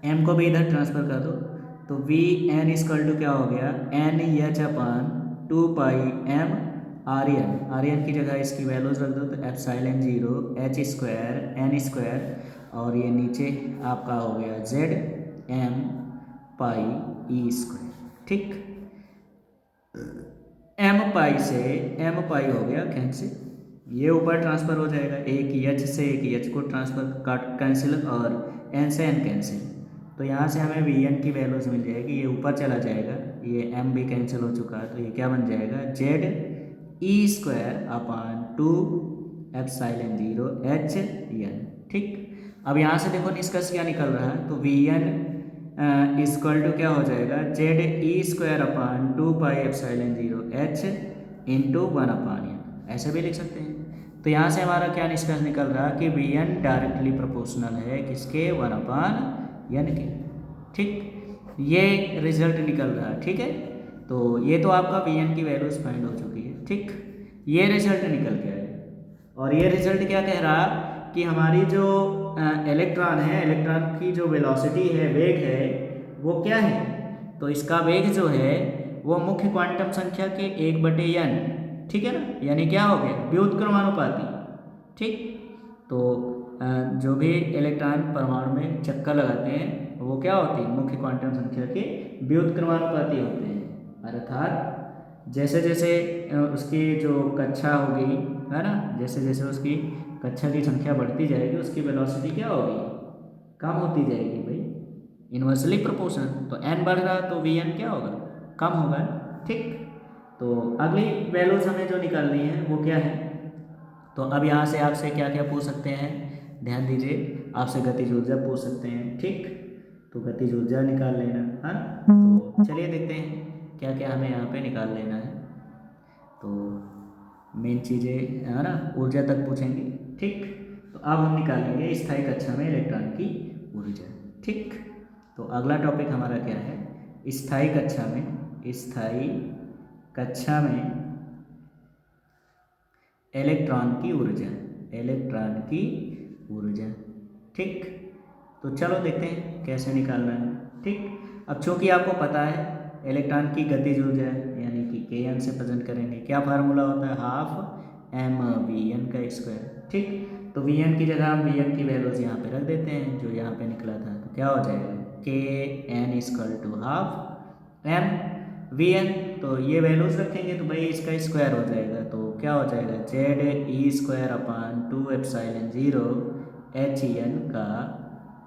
Speaker 1: एम को भी इधर ट्रांसफ़र कर दो, तो वी एन इक्वल टू क्या हो गया, N H upon 2 pi M r n, r n की जगह इसकी वैल्यूज रख दो, तो epsilon 0 H square N square और ये नीचे आपका हो गया Z M pi E square, ठीक। एम पाई से एम पाई हो गया कैंसिल, ये ऊपर ट्रांसफ़र हो जाएगा, एक एच से एक एच को ट्रांसफ़र काट कैंसिल और एन से एन कैंसिल। तो यहाँ से हमें वी एन की वैल्यूज मिल जाएगी, ये ऊपर चला जाएगा, ये एम भी कैंसिल हो चुका है, तो ये क्या बन जाएगा, Z E square upon 2 epsilon 0 H N, ठीक। अब यहाँ से देखो निष्कर्ष क्या निकल रहा है, तो वी एन इक्वल टू क्या हो जाएगा, Z E square upon 2 pi epsilon 0 H into 1 upon N, ऐसे भी लिख सकते हैं। तो यहाँ से हमारा क्या निष्कर्ष निकल रहा है कि वी एन डायरेक्टली प्रोपोर्शनल है किसके, 1 अपान एन के, ठीक। ये रिजल्ट निकल रहा है, ठीक है। तो ये तो आपका वी एन की वैल्यूज फाइंड हो चुकी है, ठीक। ये रिजल्ट निकल के आया और ये रिजल्ट क्या कह रहा कि हमारी जो इलेक्ट्रॉन है, इलेक्ट्रॉन की जो वेलोसिटी है, वेग है, वो क्या है, तो इसका वेग जो है वो मुख्य क्वांटम संख्या के 1/n, ठीक है ना, यानी क्या हो गया, व्युत्क्रमानुपाती, ठीक। तो जो भी इलेक्ट्रॉन परमाणु में चक्कर लगाते हैं वो क्या होती है, मुख्य क्वांटम संख्या के व्युत्क्रमानुपाती होते हैं, अर्थात जैसे जैसे उसकी जो कक्षा होगी, है ना, जैसे जैसे उसकी कक्षा की संख्या बढ़ती जाएगी उसकी वेलोसिटी क्या होगी, कम होती जाएगी भाई, इन्वर्सली प्रोपोर्शनल। तो n बढ़ रहा तो वी एन क्या होगा, कम होगा, ठीक। तो अगली वैल्यूज हमें जो निकालनी है वो क्या है, तो अब यहाँ से आपसे क्या क्या पूछ सकते हैं, ध्यान दीजिए, आपसे गतिज ऊर्जा पूछ सकते हैं, ठीक। तो गतिज ऊर्जा निकाल लेना, है ना। तो चलिए देखते हैं क्या क्या हमें यहाँ पे निकाल लेना है। तो मेन चीज़ें, है ना, ऊर्जा तक पूछेंगे, ठीक। तो अब हम निकालेंगे स्थायी कक्षा में इलेक्ट्रॉन की ऊर्जा, ठीक। तो अगला टॉपिक हमारा क्या है, स्थायी कक्षा में इलेक्ट्रॉन की ऊर्जा। ठीक, तो चलो देखते हैं कैसे निकालना है। ठीक, अब चूंकि आपको पता है इलेक्ट्रॉन की गतिज ऊर्जा है, यानी कि Kn से प्रेजेंट करेंगे। क्या फार्मूला होता है, हाफ mVn का स्क्वायर। ठीक, तो Vn की जगह हम Vn की वैल्यूज यहाँ पे रख देते हैं, जो यहाँ पे निकला था। तो क्या हो जाएगा, Kn equal to half mVn। तो ये वैल्यूज रखेंगे तो भाई इसका स्क्वायर हो जाएगा। तो क्या हो जाएगा, ZE² अपान 2 एप्सिलॉन 0 HN का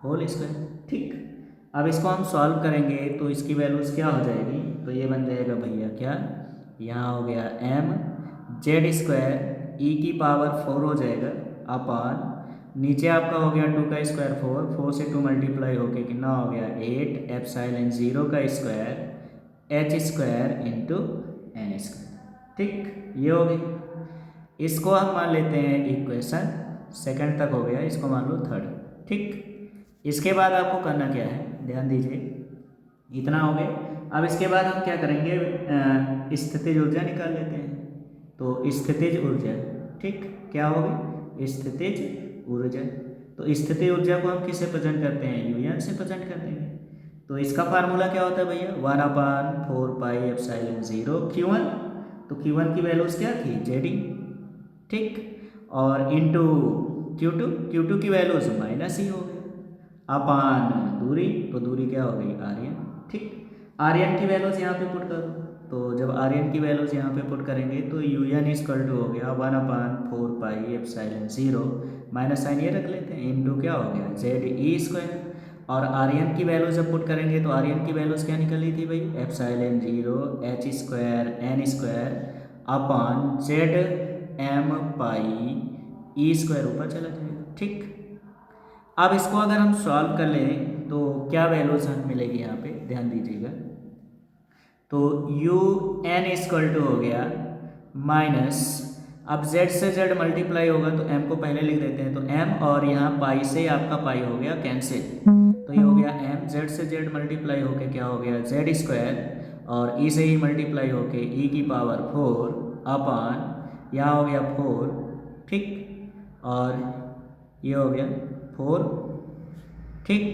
Speaker 1: होल स्क्वायर। ठीक, अब इसको हम सॉल्व करेंगे तो इसकी वैल्यूज क्या हो जाएगी, तो ये बन जाएगा भैया क्या, यहाँ हो गया mZ² e की पावर 4 हो जाएगा अपान नीचे आपका हो गया 2 का स्क्वायर 4 से 2 मल्टीप्लाई होके कितना हो गया 8 एप्सिलॉन 0 का स्क्वायर H² इंटू N²। ठीक, ये हो गई। इसको हम मान लेते हैं इक्वेशन सेकंड तक हो गया, इसको मान लो थर्ड। ठीक, इसके बाद आपको करना क्या है, ध्यान दीजिए, इतना हो गया। अब इसके बाद हम क्या करेंगे, स्थितिज ऊर्जा निकाल लेते हैं। तो स्थितिज ऊर्जा, ठीक, क्या होगी, स्थितिज ऊर्जा। तो स्थितिज ऊर्जा को हम किससे प्रेजेंट करते हैं, UN से प्रेजेंट करते हैं। तो इसका फार्मूला क्या होता है भैया, 1/4 पाई एप्सिलॉन 0 Q1। तो Q1 की वैल्यूज क्या थी, Zd। ठीक, और इंटू Q2 की वैल्यूज -E हो गई अपान दूरी, तो दूरी क्या हो गई, Rn। ठीक, Rn की वैल्यूज यहाँ पे पुट करो। तो जब Rn की वैल्यूज यहाँ पे पुट करेंगे तो UN इक्वल टू हो गया 1/4 पाई एप्सिलॉन 0 माइनस साइन ये रख लेते हैं, इंटू क्या हो गया ZE²। और Rn की वैल्यूज जब पुट करेंगे तो Rn की वैल्यूज क्या निकली थी भाई, एप्सिलॉन 0 H² N² अपान ZM पाई E² ऊपर चला जाएगा। ठीक, अब इसको अगर हम सॉल्व कर लें तो क्या वैल्यूज हमें मिलेगी यहाँ पे, ध्यान दीजिएगा। तो UN इक्वल टू हो गया माइनस, अब Z से Z मल्टीप्लाई होगा तो M को पहले लिख देते हैं। तो M और यहाँ पाई से आपका पाई हो गया कैंसिल, तो ये हो गया M, Z से Z मल्टीप्लाई होके क्या हो गया Z², और E से ही मल्टीप्लाई होके E की पावर 4 अपान यहाँ हो गया 4। ठीक, और ये हो गया 4। ठीक,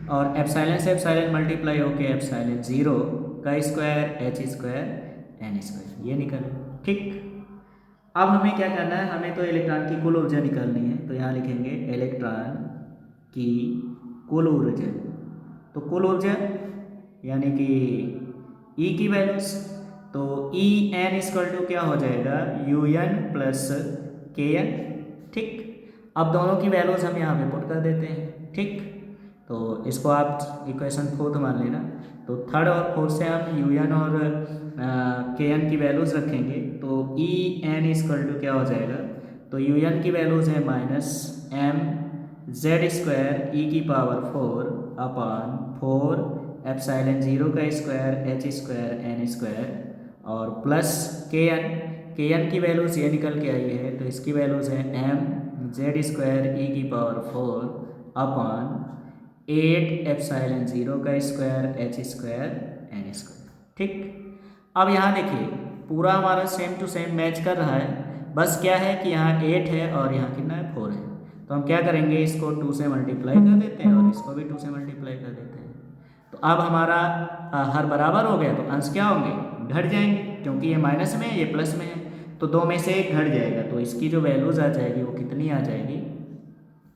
Speaker 1: और एप्सिलॉन से एप्सिलॉन मल्टीप्लाई होके एप्सिलॉन 0 का स्क्वायर H² N², ये निकल। ठीक, अब हमें क्या करना है, हमें तो इलेक्ट्रॉन की कुल ऊर्जा निकालनी है। तो यहाँ लिखेंगे इलेक्ट्रॉन की कुल ऊर्जा। तो कुल ऊर्जा यानी कि E की वैल्यूज, तो En इक्वल टू क्या हो जाएगा, UN प्लस Kn। ठीक, अब दोनों की वैल्यूज हम यहाँ पे पुट कर देते हैं। ठीक, तो इसको आप इक्वेशन 4 मान लेना। तो थर्ड और फोर्थ से हम UN और Kn की वैल्यूज रखेंगे। तो En इक्वल टू क्या हो जाएगा, तो UN की वैल्यूज है -mZ² e की पावर 4 अपान 4 एप्सिलॉन 0 का स्क्वायर H² N² और प्लस Kn की वैल्यूज ये निकल के आई है। तो इसकी वैल्यूज है mZ² e की पावर 4 अपान 8 एप्सिलॉन 0 का स्क्वायर H² N²। ठीक, अब यहाँ देखिए पूरा हमारा सेम टू सेम मैच कर रहा है, बस क्या है कि यहाँ 8 है और यहाँ कितना है 4 है। तो हम क्या करेंगे, इसको 2 से मल्टीप्लाई कर देते हैं और इसको भी 2 से मल्टीप्लाई कर देते हैं। तो अब हमारा हर बराबर हो गया, तो अंश क्या होंगे, घट जाएंगे, क्योंकि ये माइनस में है ये प्लस में है। तो 2 में से 1 घट जाएगा, तो इसकी जो वैल्यूज आ जाएगी वो कितनी आ जाएगी,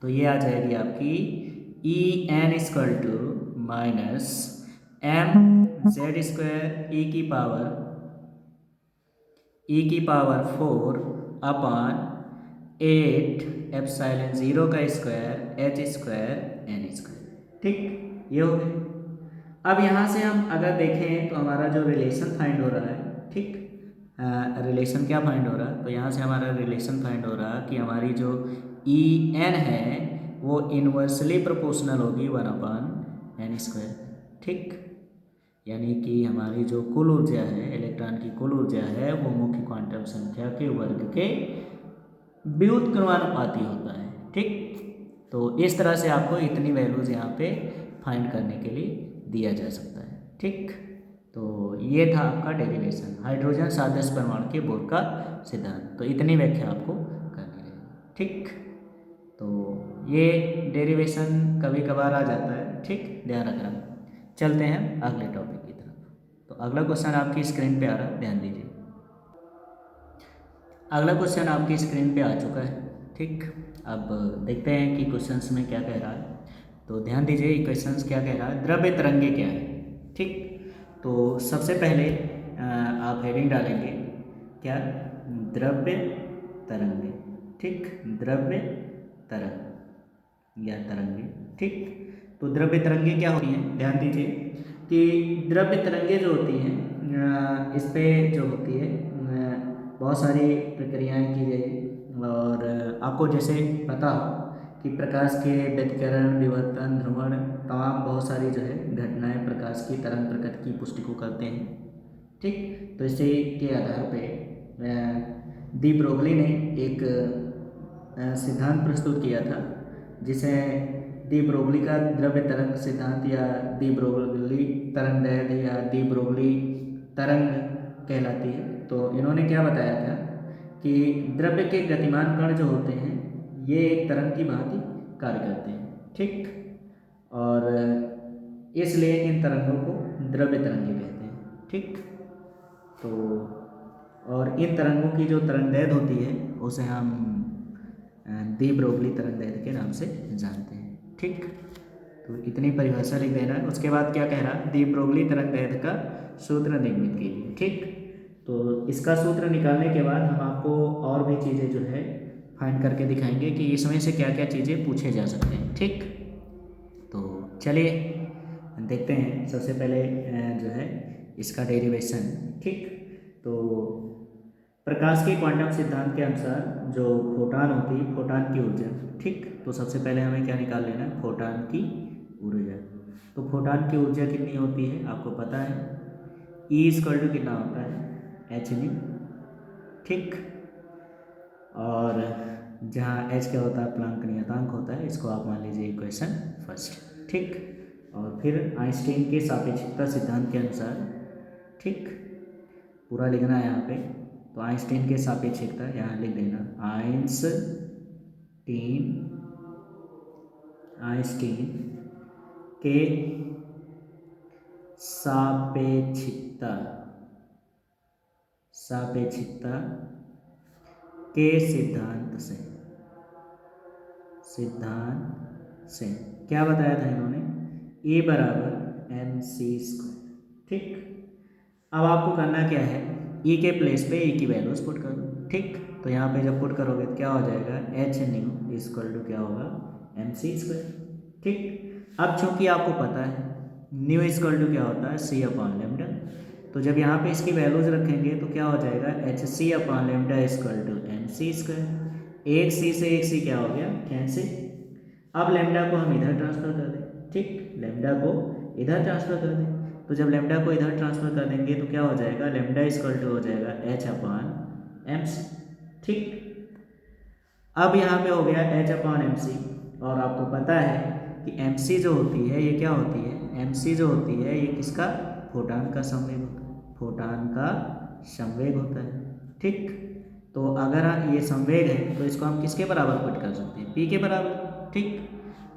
Speaker 1: तो ये आ जाएगी आपकी En equal to minus mZ² e की पावर 4 अपान 8 एप्सिलॉन 0 का स्क्वायर H² N²। ठीक, ये हो गए। अब यहाँ से हम अगर देखें तो हमारा जो रिलेशन फाइंड हो रहा है, ठीक, रिलेशन क्या फाइंड हो रहा है, तो यहाँ से हमारा रिलेशन फाइंड हो रहा है कि हमारी जो En है वो इन्वर्सली प्रोपोर्शनल होगी 1/N²। ठीक, यानी कि हमारी जो कुल ऊर्जा है, इलेक्ट्रॉन की कुल ऊर्जा है, वो मुख्य क्वांटम संख्या के वर्ग के व्युत्क्रमानुपाती होता है। ठीक, तो इस तरह से आपको इतनी वैल्यूज यहाँ पे फाइंड करने के लिए दिया जा सकता है। ठीक, तो ये था आपका डेरिवेशन हाइड्रोजन सादृश्य परमाणु के बोर का सिद्धांत। तो इतनी व्याख्या आपको करनी रहेगी। ठीक, तो ये डेरिवेशन कभी कभार आ जाता है। ठीक, ध्यान रखना। चलते हैं अगले टॉपिक की तरफ। तो अगला क्वेश्चन आपकी स्क्रीन पे आ रहा है, ध्यान दीजिए। अगला क्वेश्चन आपकी स्क्रीन पे आ चुका है। ठीक, अब देखते हैं कि क्वेश्चंस में क्या कह रहा है। तो ध्यान दीजिए क्वेश्चंस क्या कह रहा है, द्रव्य तरंगे क्या है। ठीक, तो सबसे पहले आप हेडिंग डालेंगे क्या, द्रव्य तरंगे। ठीक, द्रव्य तरंग या तरंगे। ठीक, तो द्रव्य तरंगे क्या होती हैं, ध्यान दीजिए कि द्रव्य तरंगे जो होती हैं इस पे जो होती है बहुत सारी प्रक्रियाएं की गई और आपको जैसे पता हो कि प्रकाश के व्यतिकरण, विवर्तन, ध्रुवण, तमाम बहुत सारी जो है घटनाएं प्रकाश की तरंग प्रकृति की पुष्टि को करते हैं। ठीक, तो इसी के आधार पे डी ब्रोगली ने एक सिद्धांत प्रस्तुत किया था जिसे डी ब्रोगली का द्रव्य तरंग सिद्धांत या डी ब्रोगली तरंग दैर्ध्य या डी ब्रोगली तरंग कहलाती है। तो इन्होंने क्या बताया था कि द्रव्य के गतिमान कण जो होते हैं ये एक तरंग की भांति कार्य करते हैं। ठीक, और इसलिए इन तरंगों को द्रव्य तरंगे कहते हैं। ठीक, तो और इन तरंगों की जो तरंगदैर्ध्य होती है उसे हम डी ब्रोगली तरंगदैर्ध्य के नाम से जानते हैं। ठीक, तो इतनी परिभाषा लिख देना है। उसके बाद क्या कह रहा है, डी ब्रोगली तरंगदैर्ध्य का सूत्र निर्मित कीजिए। ठीक, तो इसका सूत्र निकालने के बाद हम आपको और भी चीज़ें जो है फाइंड करके दिखाएंगे कि इसमें से क्या क्या चीज़ें पूछे जा सकते हैं। ठीक, तो चलिए देखते हैं सबसे पहले जो है इसका डेरिवेशन। ठीक, तो प्रकाश के क्वांटम सिद्धांत के अनुसार जो फोटान होती है, फोटान की ऊर्जा। ठीक, तो सबसे पहले हमें क्या निकाल लेना है, फोटान की ऊर्जा। तो फोटान की ऊर्जा कितनी होती है आपको पता है, E = कितना होता है, h/। ठीक, और जहाँ h क्या होता है, प्लांक नियतांक होता है, इसको आप मान लीजिए इक्वेशन फर्स्ट। ठीक, और फिर आइंस्टीन के सापेक्षिकता सिद्धांत के अनुसार, ठीक पूरा लिखना है यहाँ पे, तो आइंस्टीन के सापेक्षिकता यहाँ लिख देना, आइंस्टीन के सापेक्षिकता के सिद्धांत से क्या बताया था इन्होंने, E = mc²। ठीक, अब आपको करना क्या है, E के प्लेस पे E की वैल्यूज पुट करो। ठीक, तो यहाँ पे जब पुट करोगे तो क्या हो जाएगा, h/nu = क्या होगा, mc²। ठीक, अब चूंकि आपको पता है न्यू = क्या होता है, c/λ, तो जब यहाँ पे इसकी वैल्यूज रखेंगे तो क्या हो जाएगा, hc/λ = mc²। एक c से एक c क्या हो गया, कैंसिल। अब लैम्डा को हम इधर ट्रांसफर कर दें। ठीक, लैम्डा को इधर ट्रांसफर कर दें, तो जब लैम्डा को इधर ट्रांसफर कर देंगे तो क्या हो जाएगा, लैम्डा = हो जाएगा h/mc। ठीक, अब यहाँ पे हो गया h/mc, और आपको पता है कि mc जो होती है ये क्या होती है, mc जो होती है ये किसका, फोटान का संवेग होता है, फोटान का संवेग होता है। ठीक, तो अगर ये संवेग है तो इसको हम किसके बराबर पुट कर सकते हैं, p के बराबर। ठीक,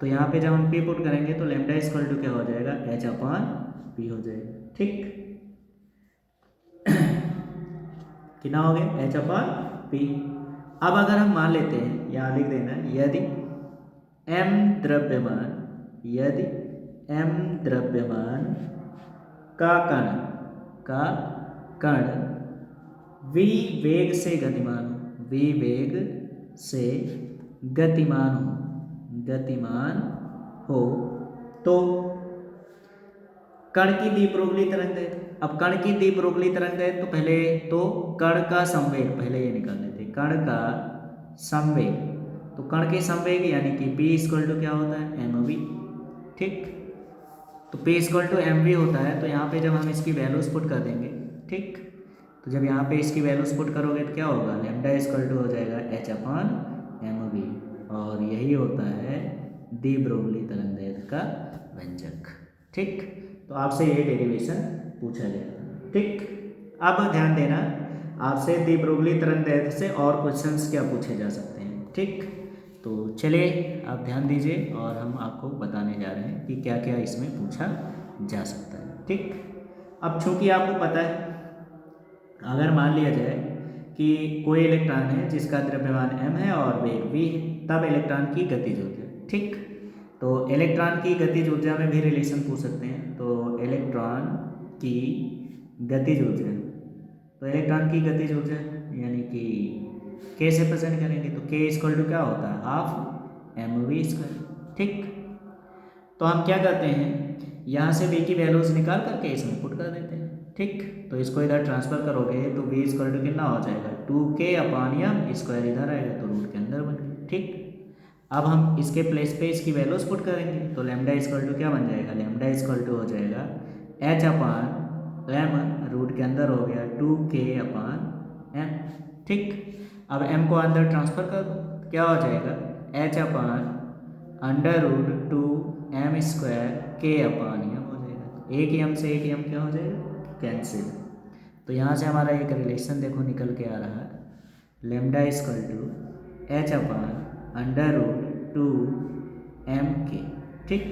Speaker 1: तो यहाँ पे जब हम p पुट करेंगे तो लैम्डा = क्या हो जाएगा, h/p हो जाएगा। ठीक, कितना हो गया, h/p। अब अगर हम मान लेते हैं, यहाँ लिख देना, यदि m द्रव्यमान का कण v वेग से गतिमान हो तो कण की दी ब्रोगली तरंगदैर्ध्य। अब कण की दी ब्रोगली तरंगदैर्ध्य, तो पहले तो कण का संवेग पहले ये निकाल लेते हैं, कण का संवेग, तो कण के संवेग यानी कि p = क्या होता है, mv। ठीक, तो p = mv होता है, तो यहाँ पे जब हम इसकी वैल्यूज पुट कर देंगे, ठीक, तो जब यहाँ पे इसकी वैल्यूज पुट करोगे तो क्या होगा, लैम्डा = हो जाएगा h/mv, और यही होता है डी ब्रोगली तरंगदैर्ध्य का व्यंजक। ठीक, तो आपसे ये डेरिवेशन पूछा गया। ठीक, अब ध्यान देना, आपसे दी ब्रोगली तरंगदैर्घ्य से और क्वेश्चंस क्या पूछे जा सकते हैं। ठीक, तो चलिए आप ध्यान दीजिए और हम आपको बताने जा रहे हैं कि क्या क्या इसमें पूछा जा सकता है। ठीक, अब चूंकि आपको पता है, अगर मान लिया जाए कि कोई इलेक्ट्रॉन है जिसका द्रव्यमान m है और वेग v है, तब इलेक्ट्रॉन की गतिज ऊर्जा। ठीक, तो इलेक्ट्रॉन की गतिज ऊर्जा में भी रिलेशन पूछ सकते हैं। तो इलेक्ट्रॉन की गतिज ऊर्जा, तो इलेक्ट्रॉन की गतिज ऊर्जा यानी कि k से प्रेजेंट करेंगे तो k इक्वल टू क्या होता है, हाफ mv²। ठीक, तो हम क्या करते हैं, यहाँ से v की वैल्यूज निकाल करके इसमें पुट कर देते हैं। ठीक, तो इसको इधर ट्रांसफर करोगे तो v इक्वल टू कितना हो जाएगा, 2k/m², इधर आएगा तो रूट के अंदर बन गया। ठीक, अब हम इसके प्लेस पे इसकी वैल्यूज पुट करेंगे तो लैम्डा इक्वल टू क्या बन जाएगा, लैम्डा इक्वल टू हो जाएगा h/m, रूट के अंदर हो गया 2k/m। ठीक, अब m को अंदर ट्रांसफर कर दो, क्या हो जाएगा h/√2m²k/m हो जाएगा। एक m से एक m क्या हो जाएगा, कैंसिल। तो यहाँ से हमारा एक रिलेशन देखो निकल के आ रहा है, लैम्डा इक्वल टू h/√2mk। ठीक,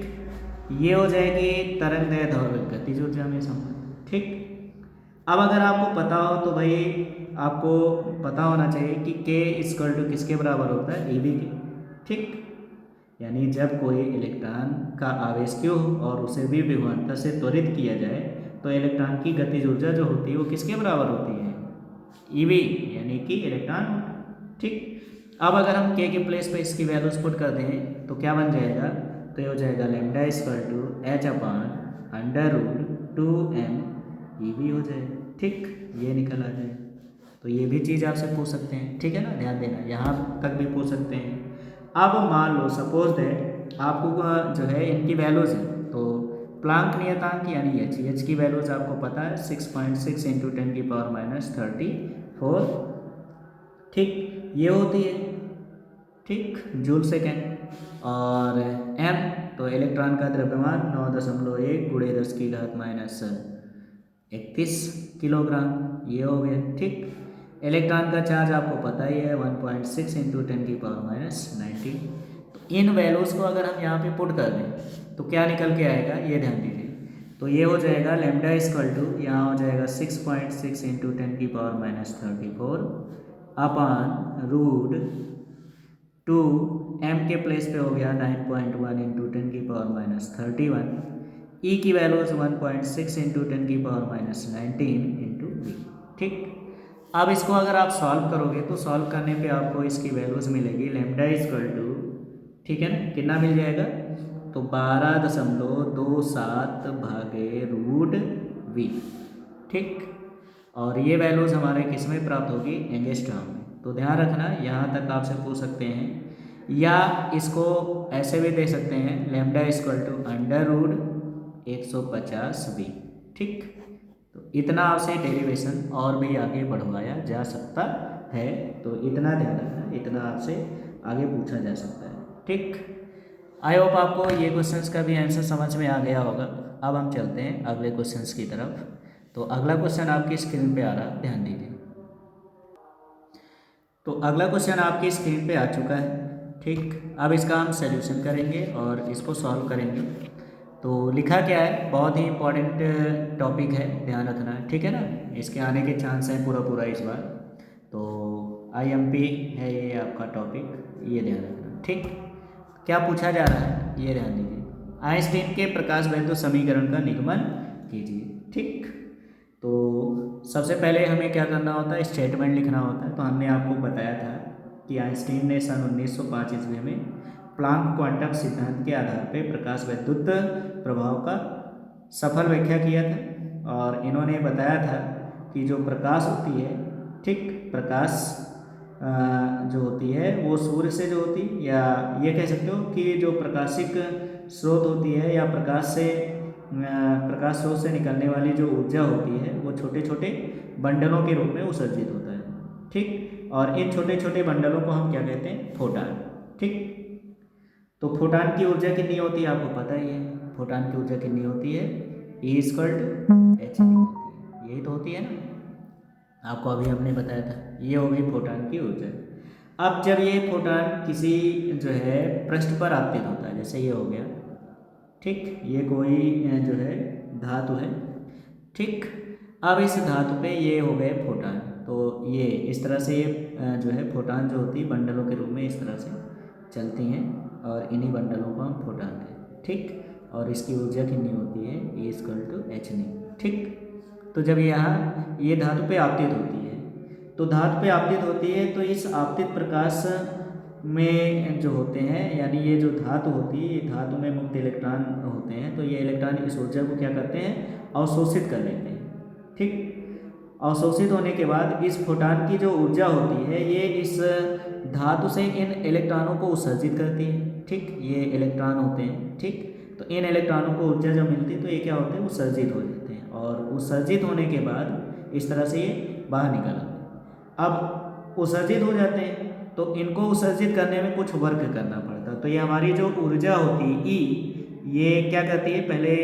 Speaker 1: ये हो जाएगी तरंगदैर्घ्य और गतिज ऊर्जा में संबंध। ठीक, अब अगर आपको पता हो तो भाई आपको पता होना चाहिए कि k इक्वल टू किसके बराबर होता है, ev के। ठीक, यानी जब कोई इलेक्ट्रॉन का आवेश q हो और उसे v विभवांतर से त्वरित किया जाए तो इलेक्ट्रॉन की गतिज ऊर्जा जो होती है वो किसके बराबर होती है, ev, यानी कि इलेक्ट्रॉन। ठीक, अब अगर हम k के प्लेस पे इसकी वैल्यूज पुट कर दें तो क्या बन जाएगा, तो ये हो जाएगा lambda equal to h/√2m ev हो जाएगा। ठीक, ये निकल आ जाएगा। तो ये भी चीज़ आपसे पूछ सकते हैं। ठीक है ना, ध्यान देना, यहाँ तक भी पूछ सकते हैं। अब मान लो सपोज दैट आपको जो है इनकी वैल्यूज है, तो प्लांक नियतांक यानी एच की वैल्यूज आपको पता है 6.6 × 10⁻34। ठीक, ये होती है। ठीक, जूल सेकेंड। और m, तो इलेक्ट्रॉन का द्रव्यमान 9.1 × 10⁻31 किलोग्राम, ये हो गया। ठीक, इलेक्ट्रॉन का चार्ज आपको पता ही है 1.6 × 10⁻19। तो इन वैल्यूज़ को अगर हम यहाँ पे पुट कर दें तो क्या निकल के आएगा, ये ध्यान दीजिए। तो ये हो जाएगा लैम्डा इक्वल टू, यहाँ हो जाएगा 6.6 × 10⁻34/√2, m के प्लेस पे हो गया 9.1 × 10⁻31, e की वैल्यूज 1.6 × 10⁻19 v। ठीक, अब इसको अगर आप सॉल्व करोगे तो सॉल्व करने पे आपको इसकी वैल्यूज मिलेगी लैम्डा इक्वल टू, ठीक है ना, कितना मिल जाएगा, तो 12.27/√v। ठीक, और ये वैल्यूज हमारे किस में प्राप्त होगी, एंगस्ट्रॉम में। तो ध्यान रखना, यहाँ तक आपसे पूछ सकते हैं, या इसको ऐसे भी दे सकते हैं, लैम्डा इक्वल टू √150v। ठीक, तो इतना आपसे डेरिवेशन और भी आगे बढ़वाया जा सकता है, तो इतना ध्यान रखना, इतना आपसे आगे पूछा जा सकता है। ठीक, आई होप आपको ये क्वेश्चंस का भी आंसर समझ में आ गया होगा। अब हम चलते हैं अगले क्वेश्चंस की तरफ। तो अगला क्वेश्चन आपकी स्क्रीन पे आ रहा है, ध्यान दीजिए। तो अगला क्वेश्चन आपकी स्क्रीन पे आ चुका है। ठीक, अब इसका हम सॉल्यूशन करेंगे और इसको सॉल्व करेंगे। तो लिखा क्या है, बहुत ही इंपॉर्टेंट टॉपिक है, ध्यान रखना है। ठीक है ना, इसके आने के चांस हैं पूरा इस बार। तो IMP है ये आपका टॉपिक, ये ध्यान रखना। ठीक, क्या पूछा जा रहा है ये ध्यान दीजिए, आइंस्टीन के प्रकाश वैद्युत समीकरण का निगमन कीजिए। ठीक, तो सबसे पहले हमें क्या करना होता है, स्टेटमेंट लिखना होता है। तो हमने आपको बताया था कि आइंस्टीन ने सन 1905 ईस्वी में प्लांक क्वांटम सिद्धांत के आधार पर प्रकाश वैद्युत प्रभाव का सफल व्याख्या किया था। और इन्होंने बताया था कि जो प्रकाश होती है, ठीक, प्रकाश जो होती है वो सूर्य से जो होती है, या ये कह सकते हो कि जो प्रकाशिक स्रोत होती है या प्रकाश स्रोत से निकलने वाली जो ऊर्जा होती है वो छोटे छोटे बंडलों के रूप में उत्सर्जित होता है। ठीक, और इन छोटे छोटे बंडलों को हम क्या कहते हैं, फोटॉन। ठीक, तो फोटान की ऊर्जा कितनी होती है आपको पता ही है, फोटान की ऊर्जा कितनी होती है, E = h होती है, यही तो होती है ना, आपको अभी हमने बताया था, ये हो गई फोटान की ऊर्जा। अब जब ये फोटान किसी जो है पृष्ठ पर आपतित होता है, जैसे ये हो गया, ठीक, ये कोई जो है धातु है, ठीक, अब इस धातु पे ये हो गए फोटान, तो ये इस तरह से ये जो है फोटान जो होती है बंडलों के रूप में इस तरह से चलती हैं और इन्हीं बंडलों को हम फोटान कहते हैं, ठीक, और इसकी ऊर्जा कितनी होती है, E = h न्यू, ठीक। तो जब यहाँ ये धातु पे आपतित होती है, तो धातु पे आपतित होती है तो इस आपतित प्रकाश में जो होते हैं, यानी ये जो धातु होती है, ये धातु में मुक्त इलेक्ट्रॉन होते हैं, तो ये इलेक्ट्रॉन इस ऊर्जा को क्या करते हैं, अवशोषित कर लेते हैं, ठीक। अवशोषित होने के बाद इस फोटान की जो ऊर्जा होती है, ये इस धातु से इन इलेक्ट्रॉनों को उत्सर्जित करती है, ठीक, ये इलेक्ट्रॉन होते हैं, ठीक। तो इन इलेक्ट्रॉनों को ऊर्जा जब मिलती है तो ये क्या होते हैं, उत्सर्जित हो जाते हैं, और उत्सर्जित होने के बाद इस तरह से ये बाहर निकल आते हैं। अब उत्सर्जित हो जाते हैं तो इनको उत्सर्जित करने में कुछ वर्क करना पड़ता है, तो ये हमारी जो ऊर्जा होती है E, ये क्या करती है, पहले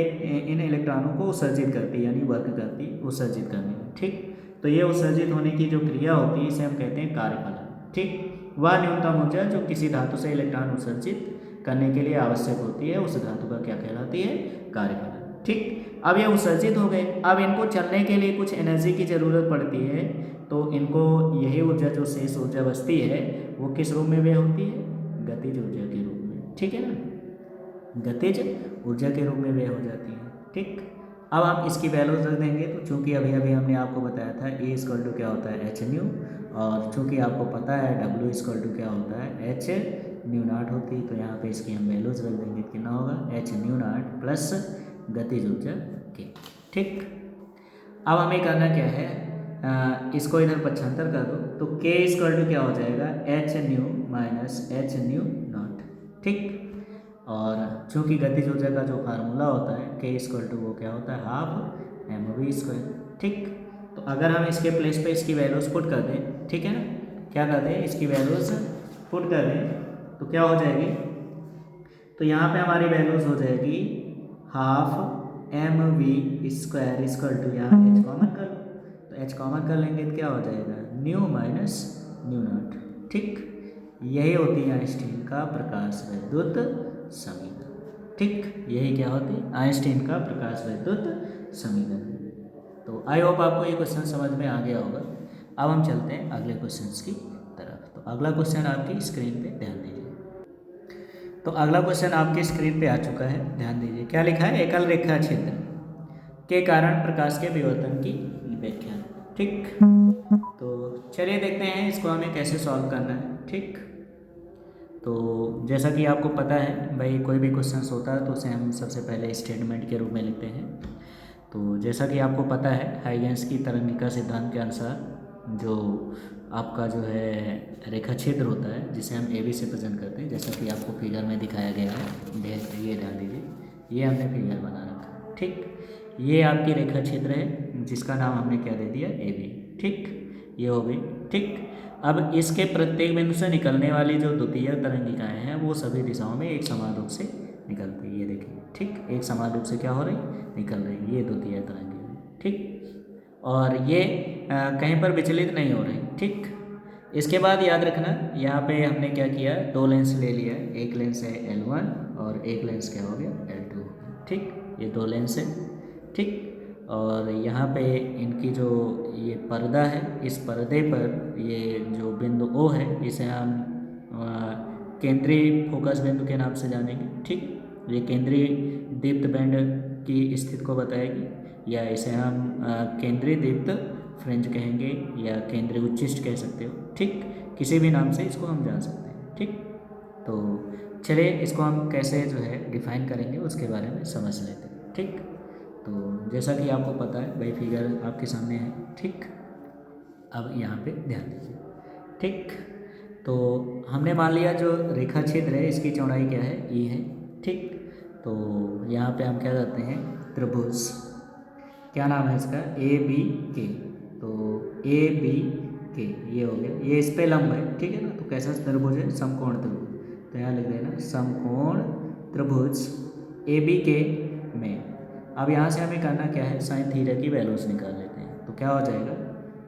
Speaker 1: इन इलेक्ट्रॉनों को उत्सर्जित करती है, यानी वर्क करती है उत्सर्जित करने में, ठीक। तो ये उत्सर्जित होने की जो क्रिया होती है, इसे हम कहते हैं कार्यफलन, ठीक। वह न्यूनतम ऊर्जा जो किसी धातु से इलेक्ट्रॉन उत्सर्जित करने के लिए आवश्यक होती है, उस धातु का क्या कहलाती है, कार्यफलन, ठीक। अब ये उत्सर्जित हो गए, अब इनको चलने के लिए कुछ एनर्जी की ज़रूरत पड़ती है, तो इनको यही ऊर्जा जो शेष ऊर्जा बचती है वो किस रूप में व्यय होती है, गतिज ऊर्जा के रूप में, ठीक है ना, गतिज ऊर्जा के रूप में व्यय हो जाती है, ठीक। अब हम इसकी वैल्यूज रख देंगे, तो चूंकि अभी अभी हमने आपको बताया था E = क्या होता है, h न्यू, और चूंकि आपको पता है W = क्या होता है, h न्यू नॉट होती है, तो यहाँ पे इसकी हम वैल्यूज रख देंगे, कितना होगा, h न्यू नॉट प्लस गतिज ऊर्जा के, ठीक। अब हमें करना क्या है, इसको इधर पक्षांतर कर दो, तो K = क्या हो जाएगा, h new minus h new not, ठीक। और चूँकि गतिज ऊर्जा का जो फार्मूला होता है K = वो क्या होता है, ½ mv², ठीक। तो अगर हम इसके प्लेस पे इसकी वैल्यूज पुट कर दें, ठीक है ना, क्या कर दें, इसकी वैल्यूज पुट कर दें, तो क्या हो जाएगी, तो यहाँ पे हमारी वैल्यूज हो जाएगी ½ mv², यहाँ h कॉमन कर लो, तो h कॉमन कर लेंगे तो क्या हो जाएगा, न्यू माइनस न्यू नॉट, ठीक। यही होती है आइंस्टीन का प्रकाश वैद्युत समीकरण, ठीक, यही क्या होती है, आइंस्टीन का प्रकाश वैद्युत समीकरण। तो आई होप आपको ये क्वेश्चन समझ में आ गया होगा। अब हम चलते हैं अगले क्वेश्चंस की तरफ। तो अगला क्वेश्चन आपकी स्क्रीन पे ध्यान दीजिए। तो अगला क्वेश्चन आपकी स्क्रीन पे आ चुका है, ध्यान दीजिए, क्या लिखा है, एकल रेखा क्षेत्र के कारण प्रकाश के विवर्तन की व्याख्या, ठीक। तो चलिए देखते हैं इसको हमें कैसे सॉल्व करना है, ठीक। तो जैसा कि आपको पता है भाई, कोई भी क्वेश्चंस होता है तो उसे हम सबसे पहले स्टेटमेंट के रूप में लिखते हैं। तो जैसा कि आपको पता है, हाइगेंस की तरंगिका सिद्धांत के अनुसार जो आपका जो है रेखा क्षेत्र होता है, जिसे हम AB से प्रेजेंट करते हैं, जैसा कि आपको फिगर में दिखाया गया है, ये ध्यान दीजिए, ये हमने फिगर बना रखा, ठीक। ये आपकी रेखा क्षेत्र है जिसका नाम हमने क्या दे दिया, AB, ठीक, ये हो गई, ठीक। अब इसके प्रत्येक बिंदु से निकलने वाली जो द्वितीय तरंगिकाएँ हैं वो सभी दिशाओं में एक समान रूप से निकलती है, ये देखिए, ठीक, एक समान रूप से क्या हो रही, निकल रही, ये द्वितीय तरंगिकाएँ, ठीक। और ये कहीं पर विचलित नहीं हो रही, ठीक। इसके बाद याद रखना, यहाँ पे हमने क्या किया, दो लेंस ले लिया, एक लेंस है L1 और एक लेंस क्या हो गया, L2, ठीक, ये दो लेंस है, ठीक। और यहाँ पे इनकी जो ये पर्दा है, इस पर्दे पर ये जो बिंदु O है, इसे हम केंद्रीय फोकस बिंदु के नाम से जानेंगे, ठीक। ये केंद्रीय दीप्त बैंड की स्थिति को बताएगी, या इसे हम केंद्रीय दीप्त फ्रिंज कहेंगे, या केंद्रीय उच्चिष्ट कह सकते हो, ठीक। किसी भी नाम से इसको हम जान सकते हैं, ठीक। तो चलिए इसको हम कैसे जो है डिफाइन करेंगे उसके बारे में समझ लेते हैं, ठीक। तो जैसा कि आपको पता है भाई, फिगर आपके सामने है, ठीक। अब यहाँ पे ध्यान दीजिए, ठीक। तो हमने मान लिया जो रेखा क्षेत्र है इसकी चौड़ाई क्या है, E है, ठीक। तो यहाँ पे हम क्या करते हैं, त्रिभुज, क्या नाम है इसका, ABK, तो ABK ये हो गया, ये इस पे लंब है, ठीक है ना, तो कैसा त्रिभुज है, समकोण त्रिभुज। तो यहाँ लिख देना समकोण त्रिभुज ए बी के में। अब यहाँ से हमें करना क्या है, साइन थीटा की वैल्यूज निकाल लेते हैं। तो क्या हो जाएगा,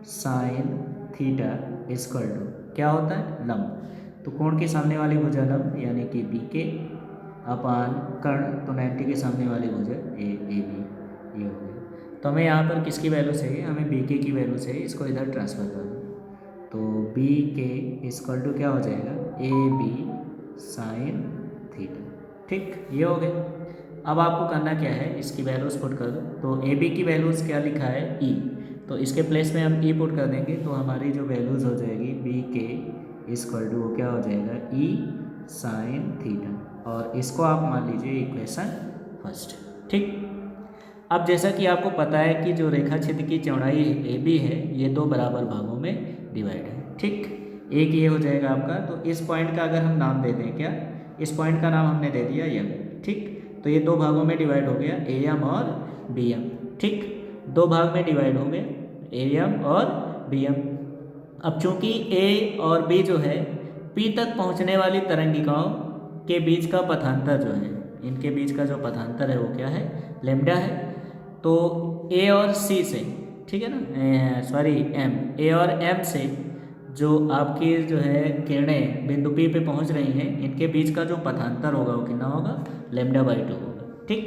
Speaker 1: साइन थीटा इक्वल टू क्या होता है, लंब। तो कोण के सामने वाली भुजा लंब यानी कि बी के अपान कर्ण, तो 90 के सामने वाली भुजा ए बी, ये हो गया। तो हमें यहाँ पर किसकी वैल्यू चाहिए, हमें बी के की वैल्यू चाहिए, इसको इधर ट्रांसफर कर दो। तो बी के इक्वल टू क्या हो जाएगा, ए बी साइन थीटा। ठीक, ये हो गया। अब आपको करना क्या है, इसकी वैल्यूज पुट कर दो। तो ए बी की वैल्यूज क्या लिखा है, ई, तो इसके प्लेस में हम ई पुट कर देंगे। तो हमारी जो वैल्यूज हो जाएगी बी के इक्वल टू वो क्या हो जाएगा, ई साइन थीटा, और इसको आप मान लीजिए इक्वेशन फर्स्ट। ठीक, अब जैसा कि आपको पता है कि जो रेखा क्षेत्र की चौड़ाई ए बी है ये दो बराबर भागों में डिवाइड है। ठीक, एक ये हो जाएगा आपका। तो इस पॉइंट का अगर हम नाम दे दें, क्या, इस पॉइंट का नाम हमने दे दिया एम। ठीक, तो ये दो भागों में डिवाइड हो गया, ए एम और बी एम। ठीक, दो भाग में डिवाइड हो गए, ए एम और बी एम। अब चूंकि ए और बी जो है पी तक पहुंचने वाली तरंगिकाओं के बीच का पथांतर जो है, इनके बीच का जो पथांतर है वो क्या है, लैम्डा है। तो ए और सी से, ठीक है ना, सॉरी एम, ए और एम से जो आपकी जो है किरणें बिंदु पी पे पहुंच रही हैं, इनके बीच का जो पथांतर होगा वो कितना होगा, λ/2 होगा। ठीक,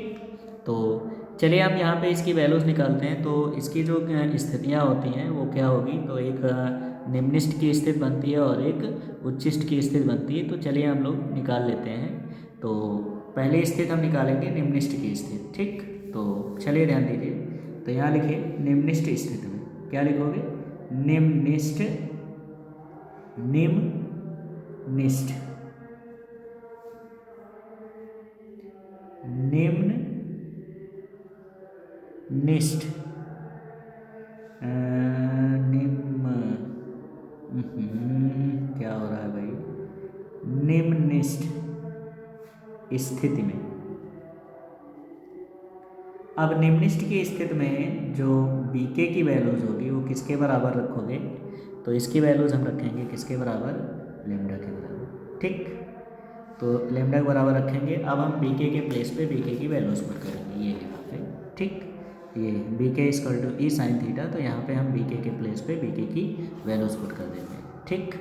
Speaker 1: तो चलिए हम यहाँ पे इसकी वैल्यूज निकालते हैं। तो इसकी जो स्थितियाँ होती हैं वो क्या होगी, तो एक निम्निष्ट की स्थिति बनती है और एक उच्चिष्ट की स्थिति बनती है। तो चलिए हम लोग निकाल लेते हैं। तो पहली स्थिति हम निकालेंगे निम्निष्ट की स्थिति। ठीक, तो चलिए ध्यान दीजिए। तो यहाँ लिखिए निम्निष्ट स्थिति में क्या लिखोगे, निम्निष्ट, निम्निष्ट, निम्निष्ट, क्या हो रहा है भाई, निम्निष्ट स्थिति में। अब निम्निष्ट की स्थिति में जो बीके की वैल्यूज होगी वो किसके बराबर रखोगे, तो इसकी वैल्यूज हम रखेंगे किसके बराबर, लैम्डा के बराबर। ठीक, तो लैम्डा के बराबर रखेंगे। अब हम बीके के प्लेस पे बीके की वैल्यूज पुट करेंगे, ये यहाँ पे। ठीक, ये BK equal to E sine theta, तो यहाँ पे हम बीके के प्लेस पे बीके की वैल्यूज पुट कर देते हैं। ठीक,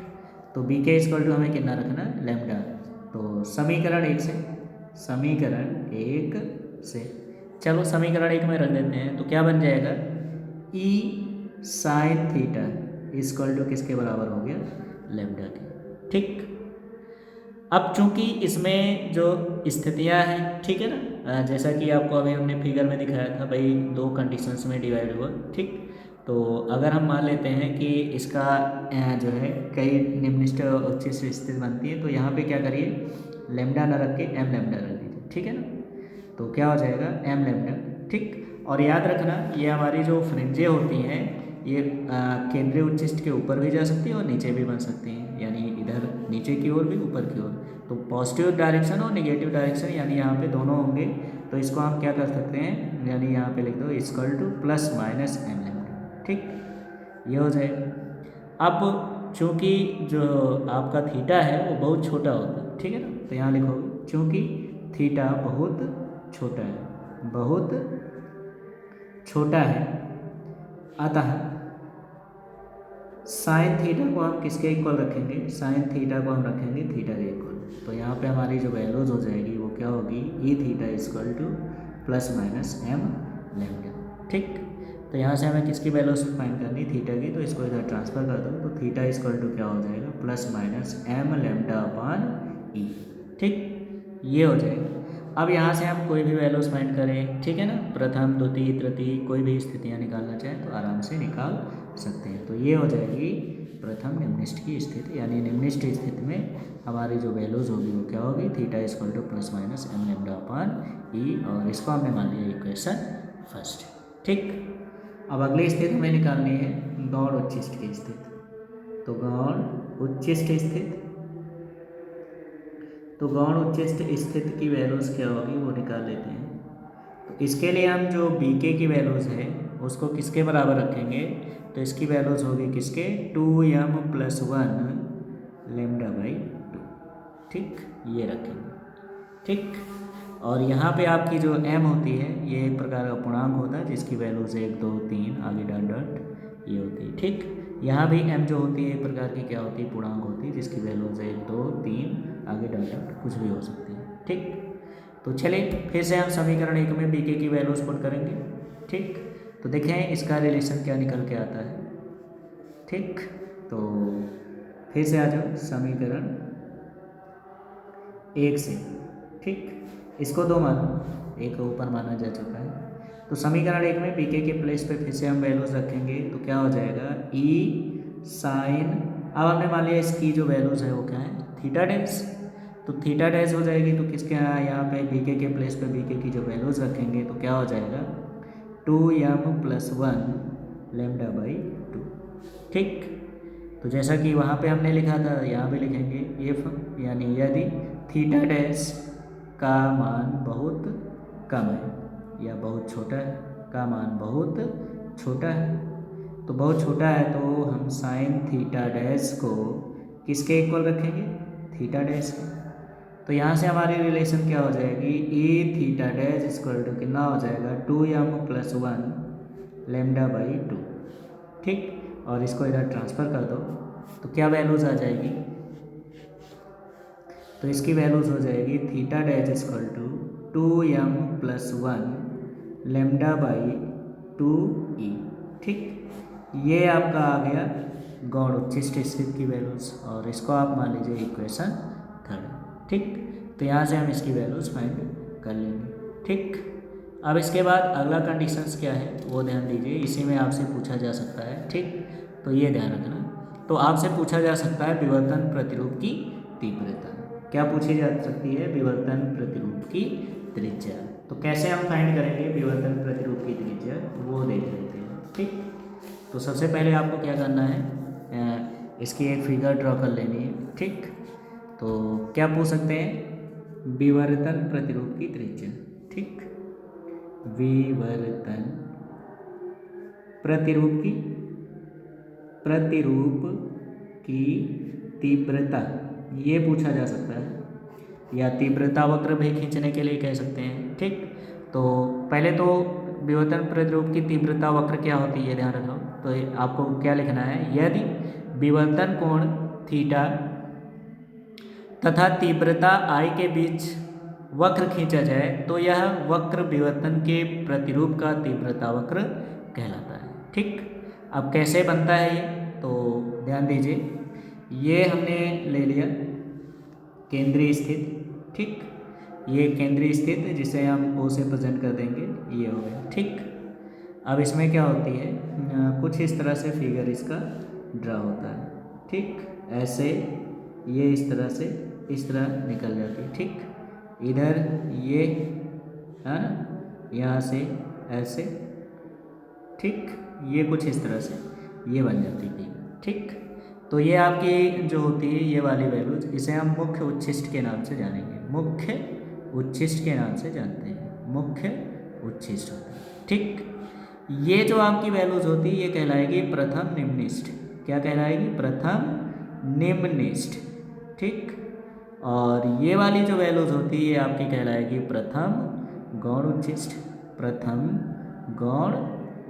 Speaker 1: तो बीके इक्वल टू हमें कितना रखना है, लैम्डा। तो समीकरण एक से, समीकरण एक से, चलो समीकरण एक में रख देते हैं। तो क्या बन जाएगा, ई साइन थीटा इक्वल टू किसके बराबर हो गया, लैम्डा के। ठीक, अब चूंकि इसमें जो स्थितियां हैं, ठीक है ना, जैसा कि आपको अभी हमने फिगर में दिखाया था भाई, दो कंडीशंस में डिवाइड हुआ। ठीक, तो अगर हम मान लेते हैं कि इसका जो है कई निम्निष्ट उच्चिष्ट स्थिति बनती है, तो यहाँ पे क्या करिए, लैम्डा न रख के एम लैम्डा रख दीजिए। ठीक है ना, तो क्या हो जाएगा, एम लैम्डा। ठीक, और याद रखना ये हमारी जो फ्रिंजें होती हैं ये केंद्रीय उच्चिष्ट के ऊपर भी जा सकती है और नीचे भी बन सकती हैं, यानी इधर नीचे की ओर भी ऊपर की ओर। तो पॉजिटिव डायरेक्शन और नेगेटिव डायरेक्शन यानी यहाँ पे दोनों होंगे। तो इसको हम क्या कर सकते हैं, यानी यहाँ पे लिख दो equal to plus minus M lambda. ठीक, ये हो जाएगा। अब चूँकि जो आपका थीटा है वो बहुत छोटा होता है, ठीक है ना, तो यहाँ लिखोगे चूँकि थीटा बहुत छोटा है, बहुत छोटा है, अतः साइन थीटा को हम किसके इक्वल रखेंगे, साइन थीटा को हम रखेंगे थीटा के इक्वल। तो यहाँ पे हमारी जो वैल्यूज हो जाएगी वो क्या होगी, E theta equal to plus minus M lambda. ठीक, तो यहाँ से हमें किसकी वैल्यूज फाइंड करनी, थीटा की, तो इसको इधर ट्रांसफर कर दो। तो थीटा इक्वल टू क्या हो जाएगा, plus minus M lambda upon ई। ठीक, ये हो जाएगा। अब यहाँ से हम कोई भी वैल्यूज फाइंड करें, ठीक है ना, प्रथम द्वितीय तृतीय कोई भी स्थितियाँ निकालना चाहें तो आराम से निकाल सकते हैं। तो ये हो जाएगी प्रथम निम्निष्ट की स्थिति, यानी निम्निष्ट स्थिति में हमारी जो वैल्यूज होगी वो क्या होगी, theta equal to plus minus M lambda upon E, और इसको हमने मान लिया इक्वेशन फर्स्ट। ठीक, अब अगली स्थिति हमें निकालनी है गौण उच्चिष्ट की स्थिति। तो गौण उच्चिष्ट स्थिति, तो गौण उच्चिष्ट स्थिति की वैल्यूज क्या होगी वो निकाल लेते हैं। तो इसके लिए हम जो बीके की वैल्यूज है उसको किसके बराबर रखेंगे, तो इसकी वैल्यूज होगी किसके, 2m + 1 λ/2। ठीक, ये रखेंगे। ठीक, और यहाँ पे आपकी जो m होती है ये एक प्रकार का पूर्णांक होता है जिसकी वैल्यूज 1 2 3 आगे डॉट डॉट ये होती है। ठीक, यहाँ भी m जो होती है एक प्रकार की क्या होती है, पूर्णांक होती है जिसकी वैल्यूज 1 2 3 आगे डॉट डॉट कुछ भी हो सकती है। ठीक, तो चलिए फिर से हम समीकरण 1 में bk की वैल्यूज पुट करेंगे। ठीक, तो देखें इसका रिलेशन क्या निकल के आता है। ठीक, तो फिर से आ जाओ समीकरण 1 से। ठीक, इसको 2 मानो, एक ऊपर माना जा चुका है। तो समीकरण 1 में bk के प्लेस पे फिर से हम वैल्यूज रखेंगे तो क्या हो जाएगा, e साइन, अब हमने मान लिया इसकी जो वैल्यूज है वो क्या है, थीटा डैश। तो थीटा डैश हो जाएगी तो किसके यहाँ पे bk के प्लेस पे bk की जो वैल्यूज रखेंगे तो क्या हो जाएगा 2m+1 लैम्डा बाई 2। ठीक, तो जैसा कि वहाँ पे हमने लिखा था यहाँ पे लिखेंगे इफ, यानी यदि थीटा डैश का मान बहुत कम है या बहुत छोटा है, का मान बहुत छोटा है, तो बहुत छोटा है तो हम साइन थीटा डैश को किसके इक्वल रखेंगे, थीटा डैश के। तो यहाँ से हमारी रिलेशन क्या हो जाएगी, ए थीटा डैश इक्वल टू कितना हो जाएगा 2m+1 लैम्डा बाई 2। ठीक, और इसको इधर ट्रांसफ़र कर दो तो क्या वैल्यूज आ जाएगी, तो इसकी वैल्यूज हो जाएगी theta dash equal to 2m+1 lambda by 2e। ठीक, ये आपका आ गया गौण उच्छिष्ट स्थिति की वैल्यूज, और इसको आप मान लीजिए इक्वेशन 3। ठीक, तो यहाँ से हम इसकी वैल्यूज फाइंड कर लेंगे। ठीक, अब इसके बाद अगला कंडीशंस क्या है वो ध्यान दीजिए, इसी में आपसे पूछा जा सकता है। ठीक, तो ये ध्यान रखना, तो आपसे पूछा जा सकता है विवर्तन प्रतिरूप की तीव्रता। क्या पूछी जा सकती है, विवर्तन प्रतिरूप की त्रिज्या। तो कैसे हम फाइंड करेंगे विवर्तन प्रतिरूप की त्रिज्या वो देख लेते हैं। ठीक, तो सबसे पहले आपको क्या करना है, इसकी एक फिगर ड्रॉ कर लेनी है। ठीक, तो क्या पूछ सकते हैं, विवर्तन प्रतिरूप की त्रिज्या। ठीक, विवर्तन प्रतिरूप की तीव्रता ये पूछा जा सकता है, या तीव्रता वक्र भी खींचने के लिए कह सकते हैं। ठीक, तो पहले तो विवर्तन प्रतिरूप की तीव्रता वक्र क्या होती है ध्यान रखो, तो आपको क्या लिखना है, यदि विवर्तन कोण थीटा तथा तीव्रता आई के बीच वक्र खींचा जाए तो यह वक्र विवर्तन के प्रतिरूप का तीव्रता वक्र कहलाता है। ठीक, अब कैसे बनता है ये, तो ध्यान दीजिए, ये हमने ले लिया केंद्रीय स्थित। ठीक, ये केंद्रीय स्थित जिसे हम O से प्रेजेंट कर देंगे, ये हो गया। ठीक, अब इसमें क्या होती है, कुछ इस तरह से फिगर इसका ड्रा होता है। ठीक, ऐसे ये इस तरह से इस तरह निकल जाती है। ठीक, इधर ये है ना, यहाँ से ऐसे। ठीक, ये कुछ इस तरह से ये बन जाती थी। ठीक, तो ये आपकी जो होती है ये वाली वैल्यूज, इसे हम मुख्य उच्छिष्ट के नाम से जानेंगे, मुख्य उच्छिष्ट के नाम से जानते हैं, मुख्य उच्छिष्ट होता है। ठीक, ये जो आपकी वैल्यूज होती है ये कहलाएगी प्रथम निम्निष्ठ। क्या कहलाएगी, प्रथम निम्निष्ठ। ठीक, और ये वाली जो वैल्यूज होती है ये आपकी कहलाएगी प्रथम गौण उच्छिष्ट, प्रथम गौण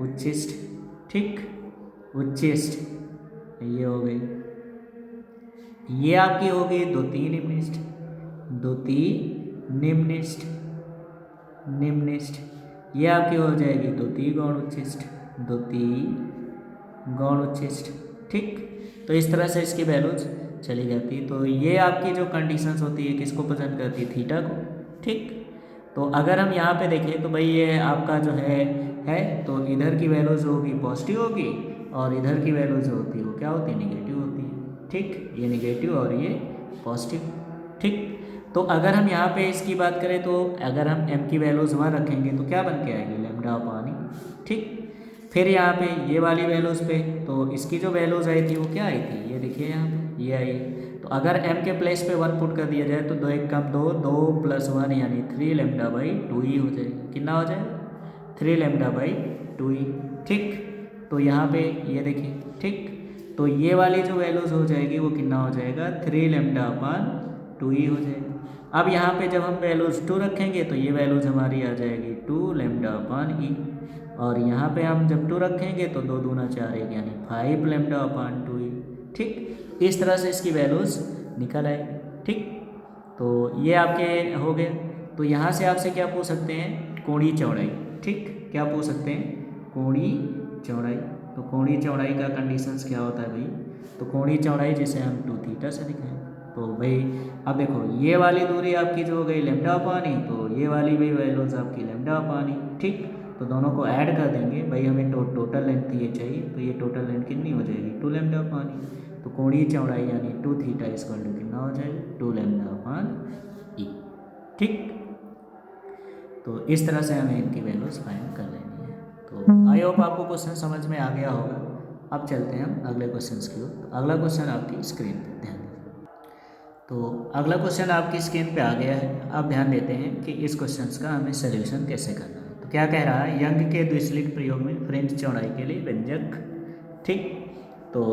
Speaker 1: उच्छिष्ट। ठीक, उच्छिष्ट ये हो गई, ये आपकी हो गई द्वितीय निम्निष्ठ, द्वितीय निम्निष्ठ, निम्निष्ठ ये आपकी हो जाएगी द्वितीय गौण उच्छिष्ट, द्वितीय गौण उच्छिष्ट। ठीक, तो इस तरह से इसकी वैल्यूज चली जाती। तो ये आपकी जो कंडीशंस होती है किसको प्रेजेंट करती है, थीटा को। ठीक, तो अगर हम यहाँ पे देखें तो भाई ये आपका जो है तो इधर की वैल्यूज होगी पॉजिटिव होगी, और इधर की वैल्यू जो होती है वो क्या होती है, निगेटिव होती है। ठीक, ये निगेटिव और ये पॉजिटिव। ठीक, तो अगर हम यहाँ पे इसकी बात करें तो अगर हम m की वैल्यूज 1 रखेंगे तो क्या बन के आएगी, लैम्डा अपॉन ई। ठीक, फिर यहाँ पे ये वाली वैल्यूज पे तो इसकी जो वैल्यूज आई थी वो क्या आई थी, ये देखिए यहाँ पे ये आई। तो अगर m के प्लेस पे 1 पुट कर दिया जाए तो 2 1 कम 2, 2 + 1 यानी 3 लैम्डा बाई 2e हो जाएगा। कितना हो जाएगा, 3 लैम्डा बाई 2e। ठीक, तो यहाँ पे ये देखिए। ठीक, तो ये वाली जो वैल्यूज हो जाएगी वो कितना हो जाएगा, 3 लैम्डा अपॉन 2 ही हो जाएगा। अब यहाँ पे जब हम वैल्यूज़ 2 रखेंगे तो ये वैल्यूज़ हमारी आ जाएगी 2 लैम्डा अपान ई, और यहाँ पे हम जब 2 रखेंगे तो 2 दूना 4 एक यानी 5 लैम्डा अपान 2 ई। ठीक, इस तरह से इसकी वैल्यूज़ निकल आएगी। ठीक, तो ये आपके हो गए। तो यहाँ से आपसे क्या पूछ सकते हैं, कोणीय चौड़ाई। ठीक, क्या पूछ सकते हैं, कोणीय चौड़ाई। तो कोणीय चौड़ाई का कंडीशंस क्या होता है भाई, तो कोणीय चौड़ाई जिसे हम 2 थीटा से दिखाएं। तो भाई अब देखो ये वाली दूरी आपकी जो हो गई लैम्डा अपान ई, तो ये वाली भी वैल्यूज आपकी लैम्डा अपान ई। ठीक, तो दोनों को ऐड कर देंगे भाई, हमें टोटल लेंथ ये चाहिए, तो ये टोटल लेंथ कितनी हो जाएगी 2 लैम्डा अपान ई। तो कोणीय चौड़ाई यानी 2 थीटा इक्वल टू कितना हो जाएगा 2 लैम्डा अपान ई। ठीक, तो इस तरह से हमें इनकी वैल्यूज फाइंड कर लेनी है। तो आई होप आपको क्वेश्चन समझ में आ गया होगा। अब चलते हैं हम अगले क्वेश्चन की ओर। तो अगला क्वेश्चन आपकी स्क्रीन पर ध्यान दें। तो अगला क्वेश्चन आपकी स्क्रीन पे आ गया है। अब ध्यान देते हैं कि इस क्वेश्चन का हमें सोल्यूशन कैसे करना है। तो क्या कह रहा है, यंग के द्विसलिट प्रयोग में फ्रिंज चौड़ाई के लिए व्यंजक। ठीक, तो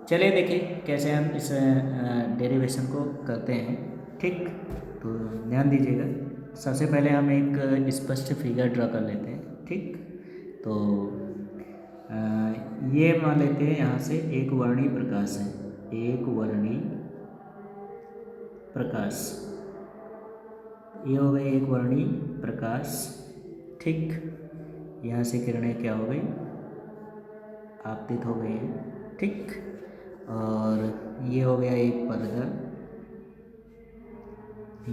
Speaker 1: चलिए देखिए कैसे हम इस डेरिवेशन को करते हैं। ठीक, तो ध्यान दीजिएगा। सबसे पहले हम एक स्पष्ट फिगर ड्रा कर लेते हैं। ठीक, तो ये मान लेते हैं यहाँ से एक वर्णी प्रकाश है, एक वर्णी प्रकाश, ये हो गई एक वर्णी प्रकाश। ठीक, यहाँ से किरणें क्या हो गई, आपतित हो गई हैं। ठीक, और ये हो गया एक पर्दा,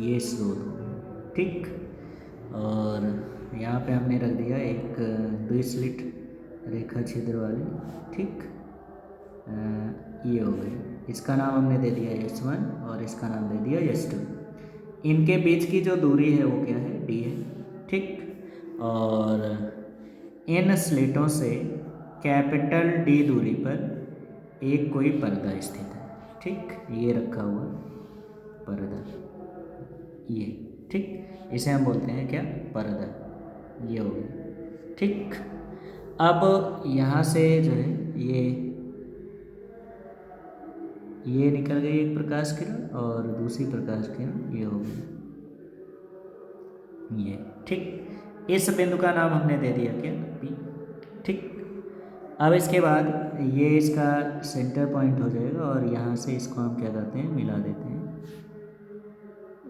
Speaker 1: ये स्रोत हो गया। ठीक, और यहाँ पे हमने रख दिया एक द्विस्लिट रेखा छिद्र वाली। ठीक, ये हो गई, इसका नाम हमने दे दिया S1 और इसका नाम दे दिया S2। इनके बीच की जो दूरी है वो क्या है, D है। ठीक, और इन स्लिटों से कैपिटल D दूरी पर एक कोई पर्दा स्थित है। ठीक, ये रखा हुआ पर्दा, ये। ठीक, इसे हम बोलते हैं क्या, पर्दा, ये हो गया। ठीक, अब यहाँ से जो है ये निकल गई एक प्रकाश किरण और दूसरी प्रकाश किरण ये हो गई, ये। ठीक, इस बिंदु का नाम हमने दे दिया क्या, P। ठीक, अब इसके बाद ये इसका सेंटर पॉइंट हो जाएगा और यहाँ से इसको हम क्या करते हैं, मिला देते हैं,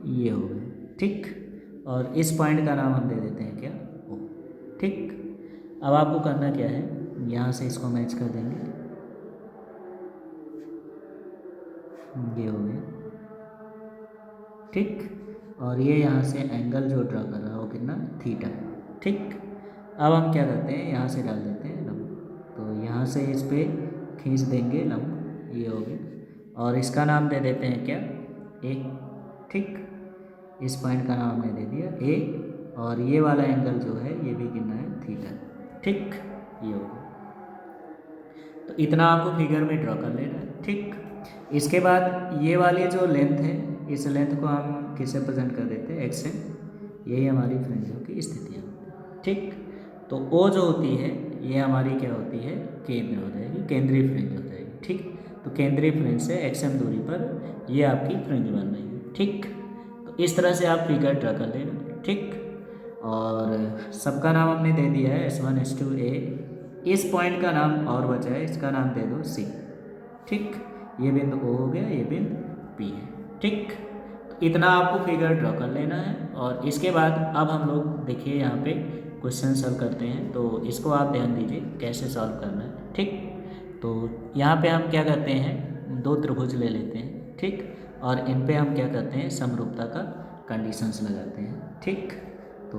Speaker 1: ये हो गया। ठीक, और इस पॉइंट का नाम हम दे देते हैं क्या, O। ठीक, अब आपको करना क्या है, यहाँ से इसको मैच कर देंगे, ये हो गया। ठीक, और ये यहाँ से एंगल जो ड्रा कर रहा है वो कितना, थीटा। ठीक, अब हम क्या करते हैं, यहाँ से डाल देते हैं लंब, तो यहाँ से इस पर खींच देंगे लंब, ये हो गया, और इसका नाम दे देते हैं क्या, ए। ठीक, इस पॉइंट का नाम हमने दे दिया ए, और ये वाला एंगल जो है ये भी कितना है, थीटा। ठीक, ये हो गया। तो इतना आपको फिगर में ड्रॉ कर लेना है। ठीक, इसके बाद ये वाली जो लेंथ है, इस लेंथ को हम किससे प्रेजेंट कर देते हैं, एक्स से। यही हमारी फ्रिंजों की स्थितियाँ। ठीक, तो ओ जो होती है ये हमारी क्या होती है, केंद्र हो जाएगी, केंद्रीय फ्रिंज हो जाएगी। ठीक, तो केंद्रीय फ्रिंज से XM दूरी पर ये आपकी फ्रिंज बन रही है। ठीक, तो इस तरह से आप फिगर ड्रा कर लेना। ठीक, और सबका नाम हमने दे दिया है S1 S2 A। इस पॉइंट का नाम और बचा है, इसका नाम दे दो C। ठीक, ये बिंदु O हो गया, ये बिंदु P है। ठीक, तो इतना आपको फिगर ड्रॉ कर लेना है। और इसके बाद अब हम लोग देखिए यहाँ पे क्वेश्चन सॉल्व करते हैं, तो इसको आप ध्यान दीजिए कैसे सॉल्व करना है। ठीक, तो यहाँ पे हम क्या करते हैं, दो त्रिभुज ले लेते हैं। ठीक, और इन पे हम क्या करते हैं, समरूपता का कंडीशंस लगाते हैं। ठीक, तो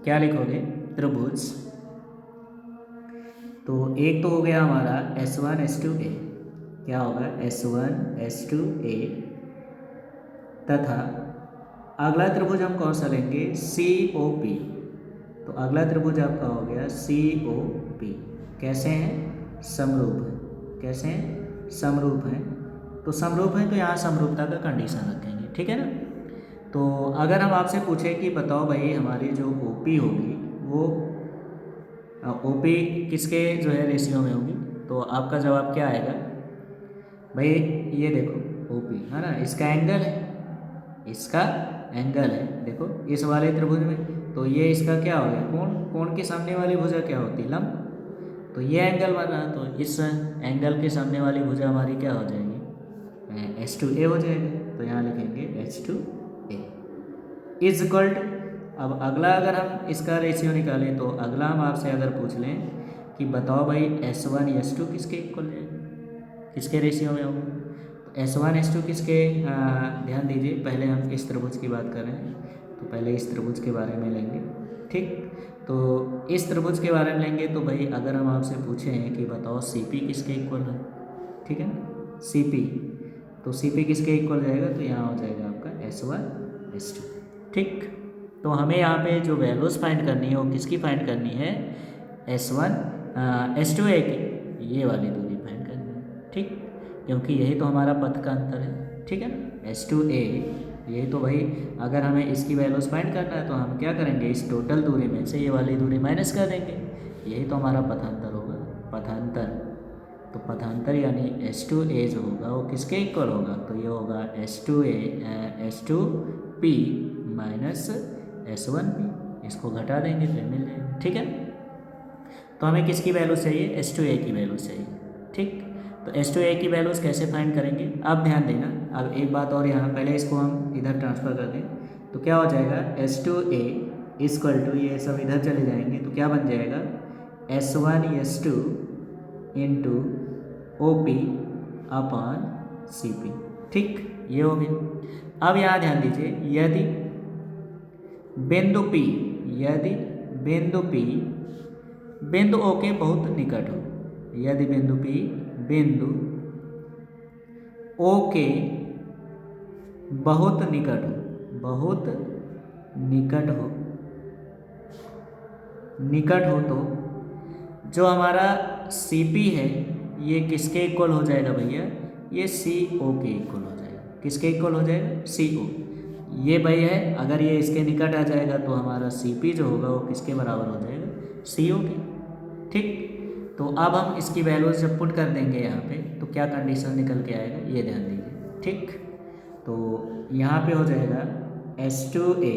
Speaker 1: क्या लिखोगे, त्रिभुज, तो एक तो हो गया हमारा S1 S2 A, क्या होगा S1 S2 A, तथा अगला त्रिभुज हम कौन सा लेंगे, COP। तो अगला त्रिभुज आपका हो गया COP। कैसे हैं, समरूप है। कैसे हैं, समरूप हैं। तो समरूप हैं तो यहाँ समरूपता का कंडीशन रखेंगे। ठीक है ना। तो अगर हम आपसे पूछें कि बताओ भाई हमारी जो OP होगी वो OP किसके जो है रेशियो में होगी, तो आपका जवाब क्या आएगा भाई, ये देखो OP है ना, इसका एंगल है। इसका एंगल है। देखो इस वाले त्रिभुज में तो ये इसका क्या हो गया, कोण। कोण के सामने वाली भुजा क्या होती है, लंब। तो ये एंगल बना, तो इस एंगल के सामने वाली भुजा हमारी क्या हो जाएगी, H2A हो जाएगा। तो यहाँ लिखेंगे H2A इज इक्वल टू। अब अगला अगर हम इसका रेशियो निकालें तो अगला हम आपसे अगर पूछ लें कि बताओ भाई S1 S2 किसके इक्वल है, किसके रेशियो में होगा। तो S1 S2 किसके, ध्यान दीजिए पहले हम इस त्रिभुज की बात कर रहे हैं तो पहले इस त्रिभुज के बारे में लेंगे। ठीक, तो इस त्रिभुज के बारे में लेंगे तो भाई अगर हम आपसे पूछें कि बताओ CP किसके इक्वल है, ठीक है ना, CP, तो CP किसके इक्वल जाएगा, तो यहाँ हो जाएगा आपका S1 S2। ठीक, तो हमें यहाँ पे जो वैल्यूज फाइंड करनी है वो किसकी फाइंड करनी है, S1 S2A की, ये वाली दूरी फाइंड करनी है। ठीक, क्योंकि यही तो हमारा पथ का अंतर है, ठीक है ना, S2A यही तो भाई। अगर हमें इसकी वैल्यूज फाइंड करना है तो हम क्या करेंगे, इस टोटल दूरी में से ये वाली दूरी माइनस कर देंगे, यही तो हमारा पथांतर होगा, पथांतर। तो पथांतर यानी S2A जो होगा वो किसके इक्वल होगा, तो ये होगा S2P माइनस S1P, इसको घटा देंगे फिर मिल जाएगा। ठीक है, तो हमें किसकी वैल्यू चाहिए, S2A की वैल्यू चाहिए। ठीक, तो S2A की वैल्यूज़ कैसे फाइंड करेंगे, अब ध्यान देना। अब एक बात और यहाँ, पहले इसको हम इधर ट्रांसफ़र कर दें तो क्या हो जाएगा, S2A इक्वल टू, ये सब इधर चले जाएंगे तो क्या बन जाएगा, S1 S2 into OP upon CP। ठीक, ये हो गया। अब यहाँ ध्यान दीजिए, यदि बिंदु P, यदि बिंदु P बिंदु O के बहुत निकट हो, यदि बिंदु P बिंदु O के बहुत निकट हो, बहुत निकट हो, निकट हो, तो जो हमारा CP है ये किसके इक्वल हो जाएगा भैया, ये CO के इक्वल हो जाएगा। किसके इक्वल हो जाएगा, CO। ये भाई है, अगर ये इसके निकट आ जाएगा तो हमारा CP जो होगा वो किसके बराबर हो जाएगा, CO के। ठीक, तो अब हम इसकी वैल्यूज जब पुट कर देंगे यहाँ पे तो क्या कंडीशन निकल के आएगा, ये ध्यान दीजिए। ठीक, तो यहाँ पे हो जाएगा S2A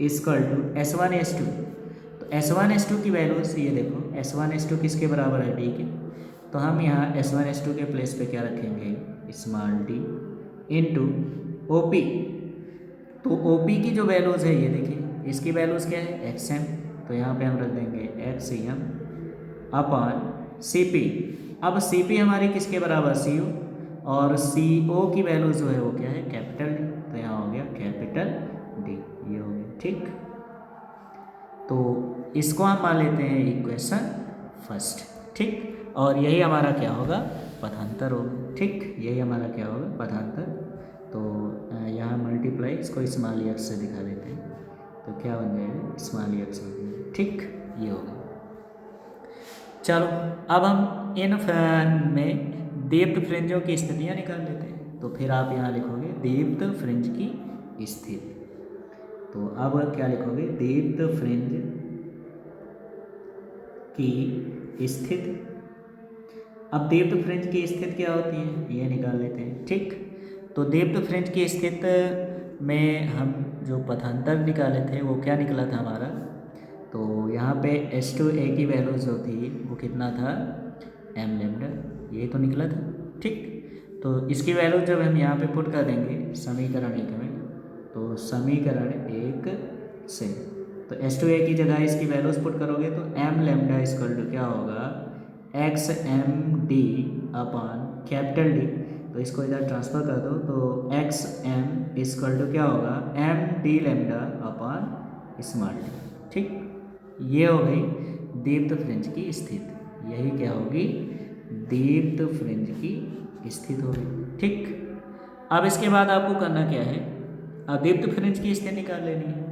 Speaker 1: equal to S1 S2। तो S1 S2 की वैल्यूज ये देखो, S1 S2 किसके बराबर है, D के। तो हम यहाँ S1 S2 के प्लेस पे क्या रखेंगे, स्मॉल d इंटू OP। तो OP की जो वैल्यूज है ये देखिए, इसकी वैल्यूज क्या है, XM, तो यहाँ पे हम रख देंगे XM अपॉन CP। अब CP हमारी किसके बराबर, CO, और CO की वैल्यू जो है वो क्या है, कैपिटल D, तो यहाँ हो गया कैपिटल D, ये हो गया। ठीक, तो इसको हम मान लेते हैं इक्वेशन फर्स्ट। ठीक, और यही हमारा क्या होगा, पथांतर होगा। ठीक, यही हमारा क्या होगा, पथांतर। तो यहाँ मल्टीप्लाई इसको स्मॉल x से दिखा देते हैं तो क्या बन जाएगा, स्मॉल x हो जाएगा। ठीक, ये होगा। चलो अब हम इन में दीप्त फ्रिंजों की स्थितियाँ निकाल लेते हैं। तो फिर आप यहाँ लिखोगे दीप्त फ्रिंज की स्थिति। तो अब क्या लिखोगे, दीप्त फ्रिंज की स्थिति। अब दीप्त फ्रिंज की स्थिति क्या होती है ये निकाल लेते हैं। ठीक, तो दीप्त फ्रिंज की स्थिति में हम जो पथांतर निकाले थे वो क्या निकला था हमारा, तो यहाँ पे S2A की वैल्यू जो थी वो कितना था, m लैम्डा, यही तो निकला था। ठीक, तो इसकी वैल्यू जब हम यहाँ पे पुट कर देंगे समीकरण 1 में, तो समीकरण 1 से तो S2A की जगह इसकी वैल्यूज पुट करोगे तो m लैम्डा इक्वल टू क्या होगा, XMD अपॉन कैपिटल D। तो इसको इधर ट्रांसफ़र कर दो तो XM इक्वल टू क्या होगा, MD lambda upon small d। ठीक, ये हो गई दीप्त फ्रिंज की स्थिति, यही क्या होगी, दीप्त फ्रिंज की स्थिति होगी। ठीक, अब इसके बाद आपको करना क्या है, अदीप्त फ्रिंज की स्थिति निकाल लेनी है।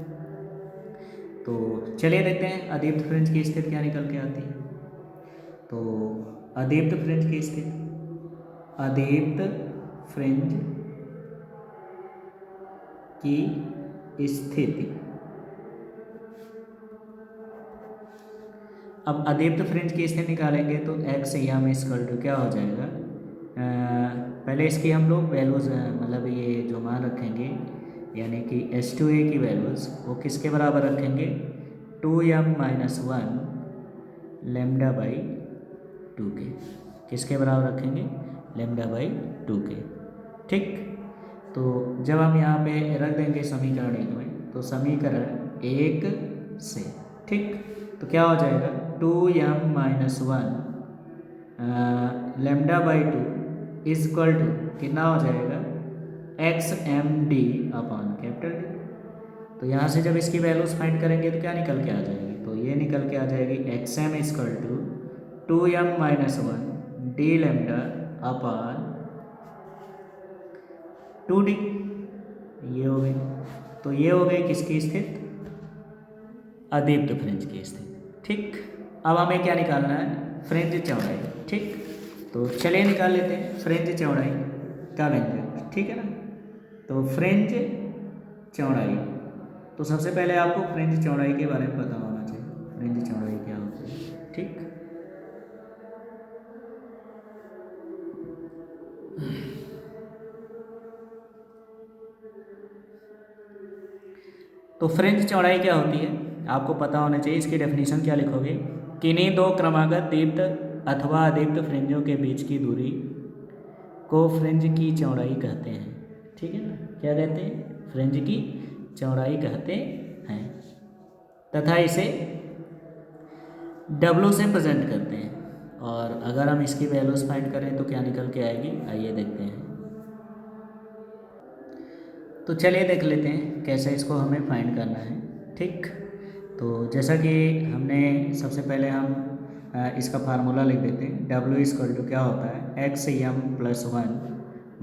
Speaker 1: तो चलिए देखते हैं अदीप्त फ्रिंज की स्थिति क्या निकल के आती है। तो अदीप्त फ्रिंज की स्थिति, अदीप्त फ्रिंज की स्थिति। अब अदीप्त फ्रिंज की स्थिति निकालेंगे तो XM इक्वल टू क्या हो जाएगा, पहले इसकी हम लोग वैल्यूज मतलब ये जो मान रखेंगे यानी कि H2A की वैल्यूज़ वो किसके बराबर रखेंगे, 2m-1 लैम्डा बाई 2k, किसके बराबर रखेंगे, लैम्डा बाई 2k। ठीक, तो जब हम यहाँ पे रख देंगे समीकरण एक में, तो समीकरण एक से, ठीक, तो क्या हो जाएगा, 2m-1 lambda by 2 is equal to कितना हो जाएगा, XMD अपॉन कैपिटल D। तो यहाँ से जब इसकी वैल्यूज फाइंड करेंगे तो क्या निकल के आ जाएगी, तो ये निकल के आ जाएगी XM equal to 2m-1 D lambda upon 2D। ये हो गई, तो ये हो गई किसकी स्थिति, अदीप्त फ्रिंज की स्थिति। ठीक, अब हमें क्या निकालना है, फ्रिंज चौड़ाई। ठीक, तो चलिए निकाल लेते हैं फ्रिंज चौड़ाई का व्यंजक, ठीक है ना। तो फ्रिंज चौड़ाई, तो सबसे पहले आपको फ्रिंज चौड़ाई के बारे में पता होना चाहिए, फ्रिंज चौड़ाई क्या होती है। ठीक, तो फ्रिंज चौड़ाई क्या होती है आपको पता होना चाहिए। इसकी डेफिनेशन क्या लिखोगे, किन्हीं दो क्रमागत दीप्त अथवा अदीप्त फ्रिंजों के बीच की दूरी को फ्रिंज की चौड़ाई कहते हैं। ठीक है ना, क्या कहते हैं, फ्रिंज की चौड़ाई कहते हैं, तथा इसे W से प्रेजेंट करते हैं। और अगर हम इसकी वैल्यूज फाइंड करें तो क्या निकल के आएगी, आइए देखते हैं। तो चलिए देख लेते हैं कैसे इसको हमें फाइंड करना है। ठीक, तो जैसा कि हमने सबसे पहले हम इसका फार्मूला लिख देते हैं, W इक्वल टू क्या होता है, XM+1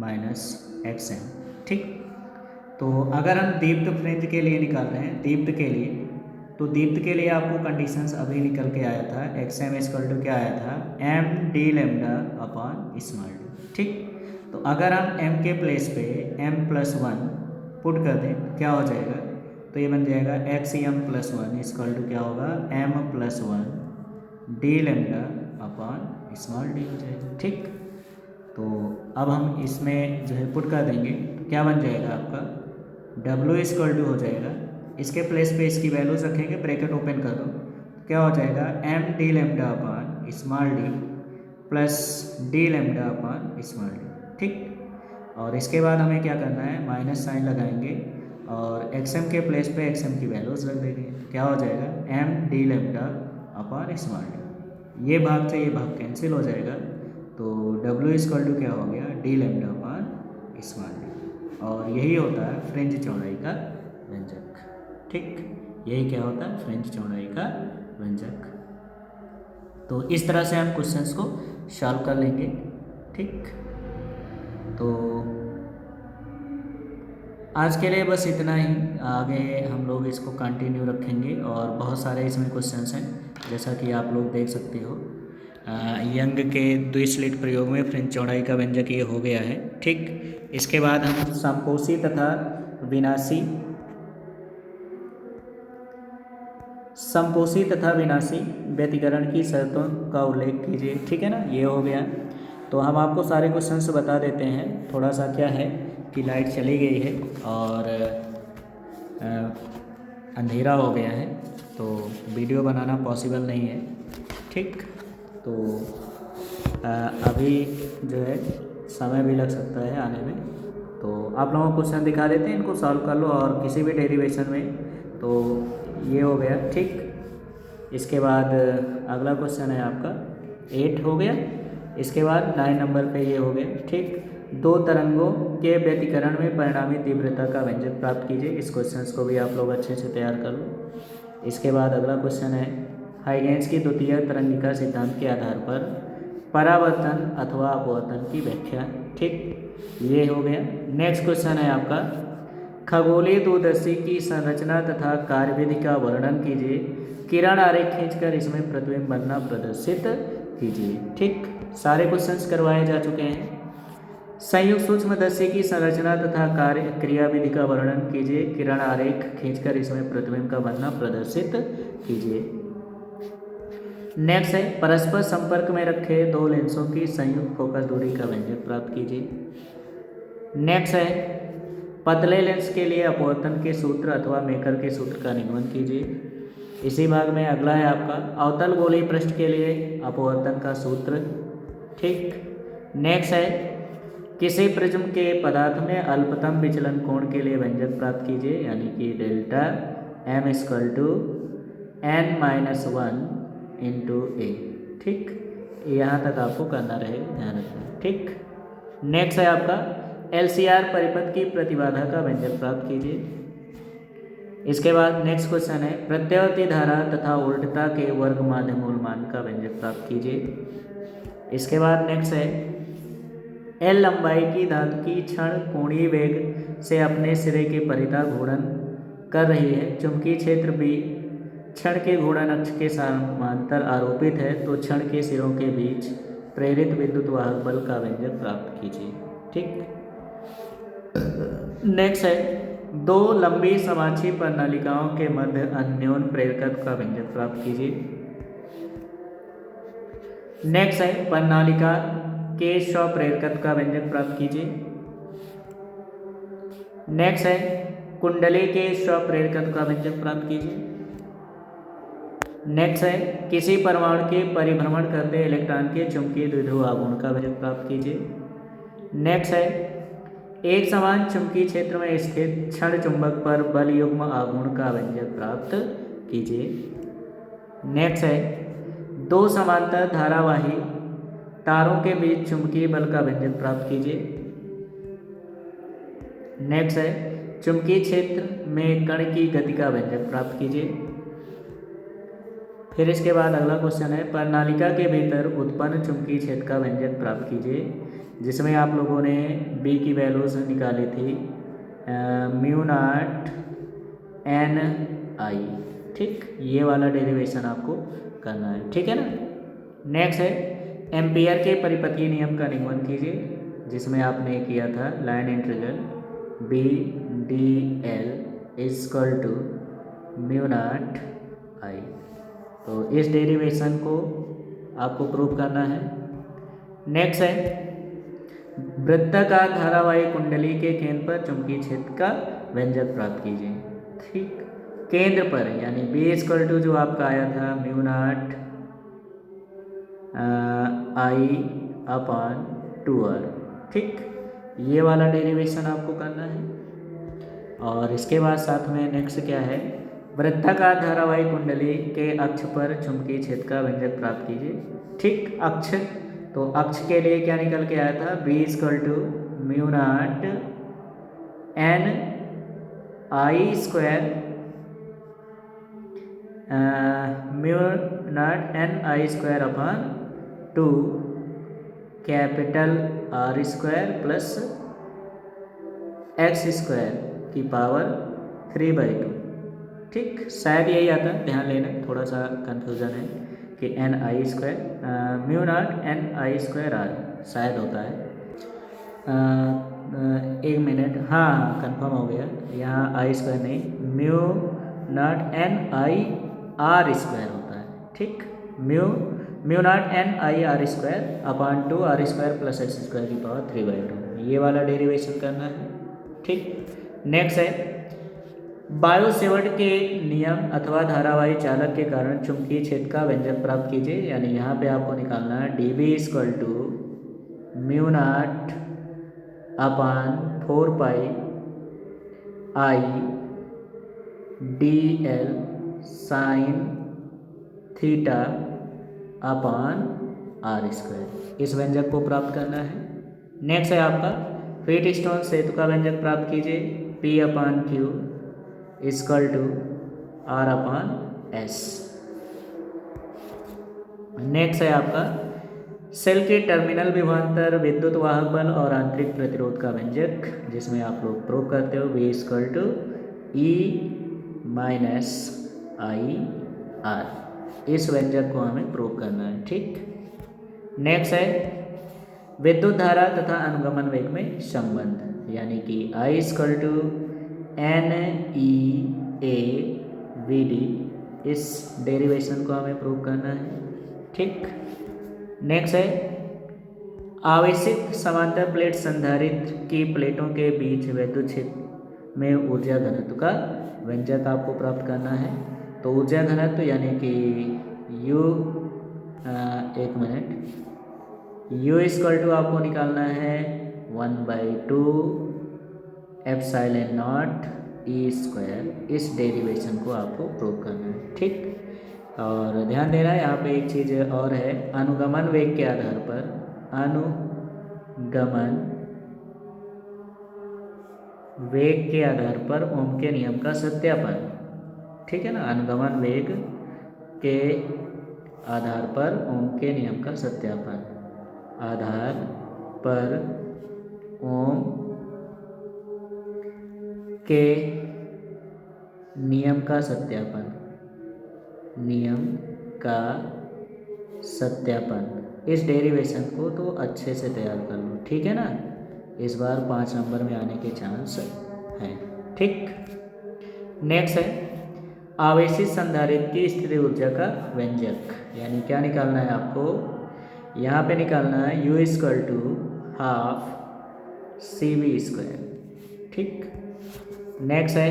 Speaker 1: माइनस XM। ठीक, तो अगर हम दीप्त फ्रिंज के लिए निकाल रहे हैं, दीप्त के लिए, तो दीप्त के लिए आपको कंडीशंस अभी निकल के आया था, XM इक्वल टू क्या आया था, MD lambda upon small d। ठीक, तो अगर हम M के प्लेस पे M+1 पुट कर दें क्या हो जाएगा, तो ये बन जाएगा XM+1 इक्वल टू क्या होगा, M+1 D lambda upon small d हो जाएगा। ठीक, तो अब हम इसमें जो है पुट कर देंगे तो क्या बन जाएगा आपका, W इक्वल टू हो जाएगा, इसके प्लेस पे इसकी वैल्यूज रखेंगे, ब्रैकेट ओपन कर दो, तो क्या हो जाएगा, MD lambda upon small d plus D lambda upon small d। ठीक, और इसके बाद हमें क्या करना है, माइनस साइन लगाएंगे और XM के प्लेस पे XM की वैल्यूज रख देंगे, तो क्या हो जाएगा, MD lambda upon small d। ये भाग से ये भाग कैंसिल हो जाएगा, तो W इक्वल टू क्या हो गया, D lambda upon small d। और यही होता है फ्रिंज चौड़ाई का व्यंजक। ठीक, यही क्या होता है, फ्रिंज चौड़ाई का व्यंजक। तो इस तरह से हम क्वेश्चंस को सॉल्व कर लेंगे। ठीक, तो आज के लिए बस इतना ही, आगे हम लोग इसको कंटिन्यू रखेंगे और बहुत सारे इसमें क्वेश्चंस हैं, जैसा कि आप लोग देख सकते हो। यंग के द्विस्लिट प्रयोग में फ्रिंज चौड़ाई का व्यंजक ये हो गया है। ठीक, इसके बाद हम संपोषी तथा विनाशी व्यतिकरण की शर्तों का उल्लेख कीजिए। ठीक है ना, ये हो गया। तो हम आपको सारे क्वेश्चंस बता देते हैं। थोड़ा सा क्या है कि लाइट चली गई है और अंधेरा हो गया है, तो वीडियो बनाना पॉसिबल नहीं है। ठीक, तो अभी जो है समय भी लग सकता है आने में, तो आप लोगों को क्वेश्चन दिखा देते हैं, इनको सॉल्व कर लो और किसी भी डेरिवेशन में। तो ये हो गया। ठीक, इसके बाद अगला क्वेश्चन है आपका 8 हो गया, इसके बाद 9 नंबर पे ये हो गया। ठीक, दो तरंगों के व्यतिकरण में परिणामी तीव्रता का व्यंजक प्राप्त कीजिए। इस क्वेश्चन को भी आप लोग अच्छे से तैयार कर लो। इसके बाद अगला क्वेश्चन है हाइगेंस की द्वितीय तरंगिका सिद्धांत के आधार पर परावर्तन अथवा अपवर्तन की व्याख्या। ठीक, ये हो गया। नेक्स्ट क्वेश्चन है आपका खगोलीय दूरदर्शी की संरचना तथा कार्यविधि का वर्णन कीजिए। किरण आरेख खींचकर इसमें प्रतिबिंब बनना प्रदर्शित कीजिए। ठीक, सारे क्वेश्चंस करवाए जा चुके हैं। संयुक्त सूक्ष्मदर्शी की संरचना तथा कार्य क्रियाविधि का वर्णन कीजिए। किरण आरेख खींचकर इसमें प्रतिबिंब का बनना प्रदर्शित कीजिए। नेक्स्ट है परस्पर संपर्क में रखे दो लेंसों की संयुक्त फोकस दूरी का व्यंजक प्राप्त कीजिए। नेक्स्ट है पतले लेंस के लिए अपवर्तन के सूत्र अथवा मेकर के सूत्र का निगमन कीजिए। इसी भाग में अगला है आपका अवतल गोलीय पृष्ठ के लिए अपवर्तन का सूत्र। ठीक, नेक्स्ट है किसी प्रिज्म के पदार्थ में अल्पतम विचलन कोण के लिए व्यंजक प्राप्त कीजिए, यानी कि delta m equal to n minus 1 into A. ठीक, यहाँ तक आपको करना रहेगा, ध्यान रखना। ठीक, नेक्स्ट है आपका LCR परिपथ की प्रतिबाधा का व्यंजक प्राप्त कीजिए। इसके बाद नेक्स्ट क्वेश्चन है प्रत्यावर्ती धारा तथा उल्टता के वर्ग माध्य मूल मान का व्यंजक प्राप्त कीजिए। इसके बाद नेक्स्ट है L लंबाई की धातु की क्षण कोणीय वेग से अपने सिरे के परितः घूर्णन कर रही है, चुंबकीय क्षेत्र भी क्षण के घूर्णन अक्ष के समांतर आरोपित है, तो क्षण के सिरों के बीच प्रेरित विद्युत वाहक बल का व्यंजक प्राप्त कीजिए। ठीक, नेक्स्ट है दो लंबी समाक्षीय प्रणालिकाओं के मध्य अन्योन प्रेरकत्व का व्यंजक प्राप्त कीजिए। नेक्स्ट है प्रणालिका के स्वप्रेरकत्व का व्यंजक प्राप्त कीजिए। नेक्स्ट है कुंडली के स्वप्रेरकत्व का व्यंजक प्राप्त कीजिए। नेक्स्ट है किसी परमाणु के परिभ्रमण करते इलेक्ट्रॉन के चुंबकीय द्विध्रुव आघूर्ण का व्यंजक प्राप्त कीजिए। नेक्स्ट है एक समान चुंबकीय क्षेत्र में स्थित क्षण चुंबक पर बल युग्म आघूर्ण का व्यंजक प्राप्त कीजिए। नेक्स्ट है दो समांतर धारावाही तारों के बीच चुंबकीय बल का व्यंजक प्राप्त कीजिए। नेक्स्ट है चुंबकीय क्षेत्र में कण की गति का व्यंजक प्राप्त कीजिए। फिर इसके बाद अगला क्वेश्चन है प्रणालिका के भीतर उत्पन्न चुंबकीय क्षेत्र का व्यंजक प्राप्त कीजिए, जिसमें आप लोगों ने बी की वैल्यूज निकाली थी म्यू नॉट एन आई। ठीक, ये वाला डेरिवेशन आपको करना है। ठीक है ना। नेक्स्ट है एम्पियर के परिपथीय नियम का निगमन कीजिए, जिसमें आपने किया था line integral B D L equal to mu not I. तो इस डेरिवेशन को आपको प्रूव करना है। नेक्स्ट है वृत्ताकार धारावाही कुंडली के केंद्र पर चुंबकीय क्षेत्र का व्यंजक प्राप्त कीजिए। ठीक, केंद्र पर यानी बी इक्वल टू जो आपका आया था mu not I upon 2r। ठीक, ये वाला डेरिवेशन आपको करना है। और इसके बाद साथ में नेक्स्ट क्या है वृत्ताकार धारावाही कुंडली के अक्ष पर चुंबकीय क्षेत्र का व्यंजक प्राप्त कीजिए। ठीक, अक्ष, तो अक्ष के लिए क्या निकल के आया था B equal to mu not N I square mu not N I square upon 2 capital R square plus X square की पावर 3/2। ठीक, शायद यही आता है, ध्यान लेना, थोड़ा सा कन्फ्यूज़न है कि N I square mu not N I square R शायद होता है। एक मिनट, हाँ कंफर्म हो गया, यहाँ आई स्क्वायर नहीं mu not N I R square होता है। ठीक, mu not N I R square upon 2 R square plus X square की पावर 3/2, ये वाला डेरिवेशन करना है। ठीक, नेक्स्ट है बायो-सेवर्ट के नियम अथवा धारावाही चालक के कारण चुंबकीय क्षेत्र का व्यंजक प्राप्त कीजिए, यानी यहाँ पे आपको निकालना है D B equal to mu not upon 4 pi D L sine theta upon R square, इस व्यंजक को प्राप्त करना है। नेक्स्ट है आपका व्हीटस्टोन सेतु का व्यंजक प्राप्त कीजिए P upon Q equal to R upon S. Next है आपका सेल के टर्मिनल विभवांतर विद्युत वाहक बल और आंतरिक प्रतिरोध का व्यंजक, जिसमें आप लोग प्रूव करते हो V equal to E minus I R, इस व्यंजक को हमें प्रूव करना है। ठीक, नेक्स्ट है विद्युत धारा तथा अनुगमन वेग में संबंध, यानी कि I equal to N E A V D, इस डेरिवेशन को हमें प्रूव करना है। ठीक, नेक्स्ट है आवेशित समांतर प्लेट संधारित्र की प्लेटों के बीच विद्युत क्षेत्र में ऊर्जा घनत्व का व्यंजक आपको प्राप्त करना है। तो ऊर्जा घनत्व यानी कि U, एक मिनट, U इक्वल टू आपको निकालना है 1/2 एप्सिलॉन नॉट ई स्क्वायर। इस डेरिवेशन को आपको प्रूव करना है, ठीक। और ध्यान देना है यहाँ पे एक चीज़ और है, अनुगमन वेग के आधार पर, अनुगमन वेग के आधार पर ओम के नियम का सत्यापन, ठीक है ना। अनुगमन वेग के आधार पर ओम के नियम का सत्यापन, आधार पर ओम के नियम का सत्यापन, नियम का सत्यापन। इस डेरिवेशन को तो अच्छे से तैयार कर लो, ठीक है ना। इस बार 5 नंबर में आने के चांस हैं, ठीक। नेक्स्ट है आवेशित संधारित्र की स्थिति ऊर्जा का व्यंजक, यानी क्या निकालना है आपको, यहाँ पे निकालना है U equal to half CV square, ठीक। नेक्स्ट है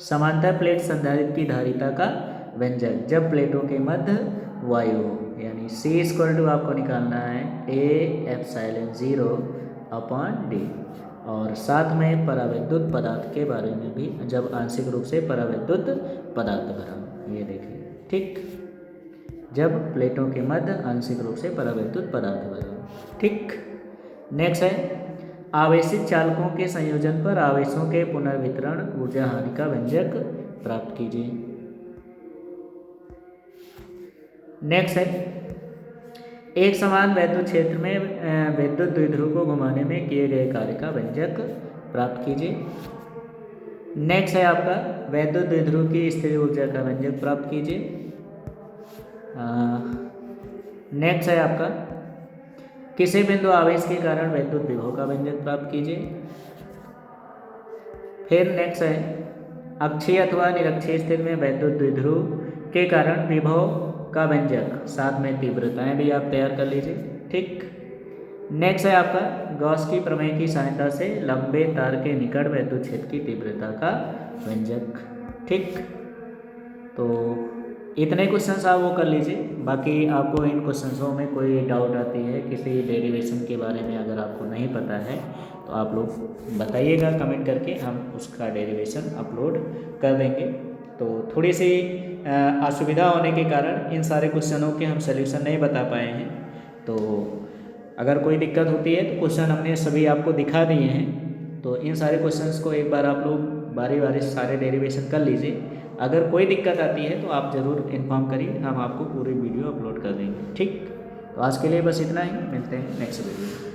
Speaker 1: समांतर प्लेट संधारित्र की धारिता का व्यंजक जब प्लेटों के मध्य वायु हो, यानी C इक्वल टू आपको निकालना है A एप्सिलॉन 0/d। और साथ में परावैद्युत पदार्थ के बारे में भी, जब आंशिक रूप से परावैद्युत पदार्थ भरा, ये देखिए, ठीक। जब प्लेटों के मध्य आंशिक रूप से परावैद्युत पदार्थ भरा, ठीक। नेक्स्ट है आवेशित चालकों के संयोजन पर आवेशों के पुनर्वितरण ऊर्जा हानि का व्यंजक प्राप्त कीजिए। नेक्स्ट है एक समान वैद्युत क्षेत्र में विद्युत द्विध्रुव को घुमाने में किए गए कार्य का व्यंजक प्राप्त कीजिए। नेक्स्ट है आपका वैद्युत द्विध्रुव की स्थिर ऊर्जा का व्यंजक प्राप्त कीजिए। नेक्स्ट है आपका किसी बिंदु आवेश के कारण वैद्युत विभव का व्यंजक प्राप्त कीजिए। फिर नेक्स्ट है अक्षीय अथवा निरक्षीय स्थिति में वैद्युत द्विध्रुव के कारण विभव का व्यंजक, साथ में तीव्रताएं भी आप तैयार कर लीजिए, ठीक। नेक्स्ट है आपका गॉस की प्रमेय की सहायता से लंबे तार के निकट वैद्युत क्षेत्र की तीव्रता का व्यंजक, ठीक। तो इतने क्वेश्चंस आप वो कर लीजिए। बाकी आपको इन क्वेश्चंसों में कोई डाउट आती है, किसी डेरिवेशन के बारे में अगर आपको नहीं पता है तो आप लोग बताइएगा कमेंट करके, हम उसका डेरिवेशन अपलोड कर देंगे। तो थोड़ी सी असुविधा होने के कारण इन सारे क्वेश्चनों के हम सल्यूशन नहीं बता पाए हैं। तो अगर कोई दिक्कत होती है तो क्वेश्चन हमने सभी आपको दिखा दिए हैं। तो इन सारे क्वेश्चंस को एक बार आप लोग बारी बारी सारे डेरिवेशन कर लीजिए। अगर कोई दिक्कत आती है तो आप ज़रूर इन्फॉर्म करिए, हम आपको पूरी वीडियो अपलोड कर देंगे, ठीक। तो आज के लिए बस इतना ही, मिलते हैं नेक्स्ट वीडियो में।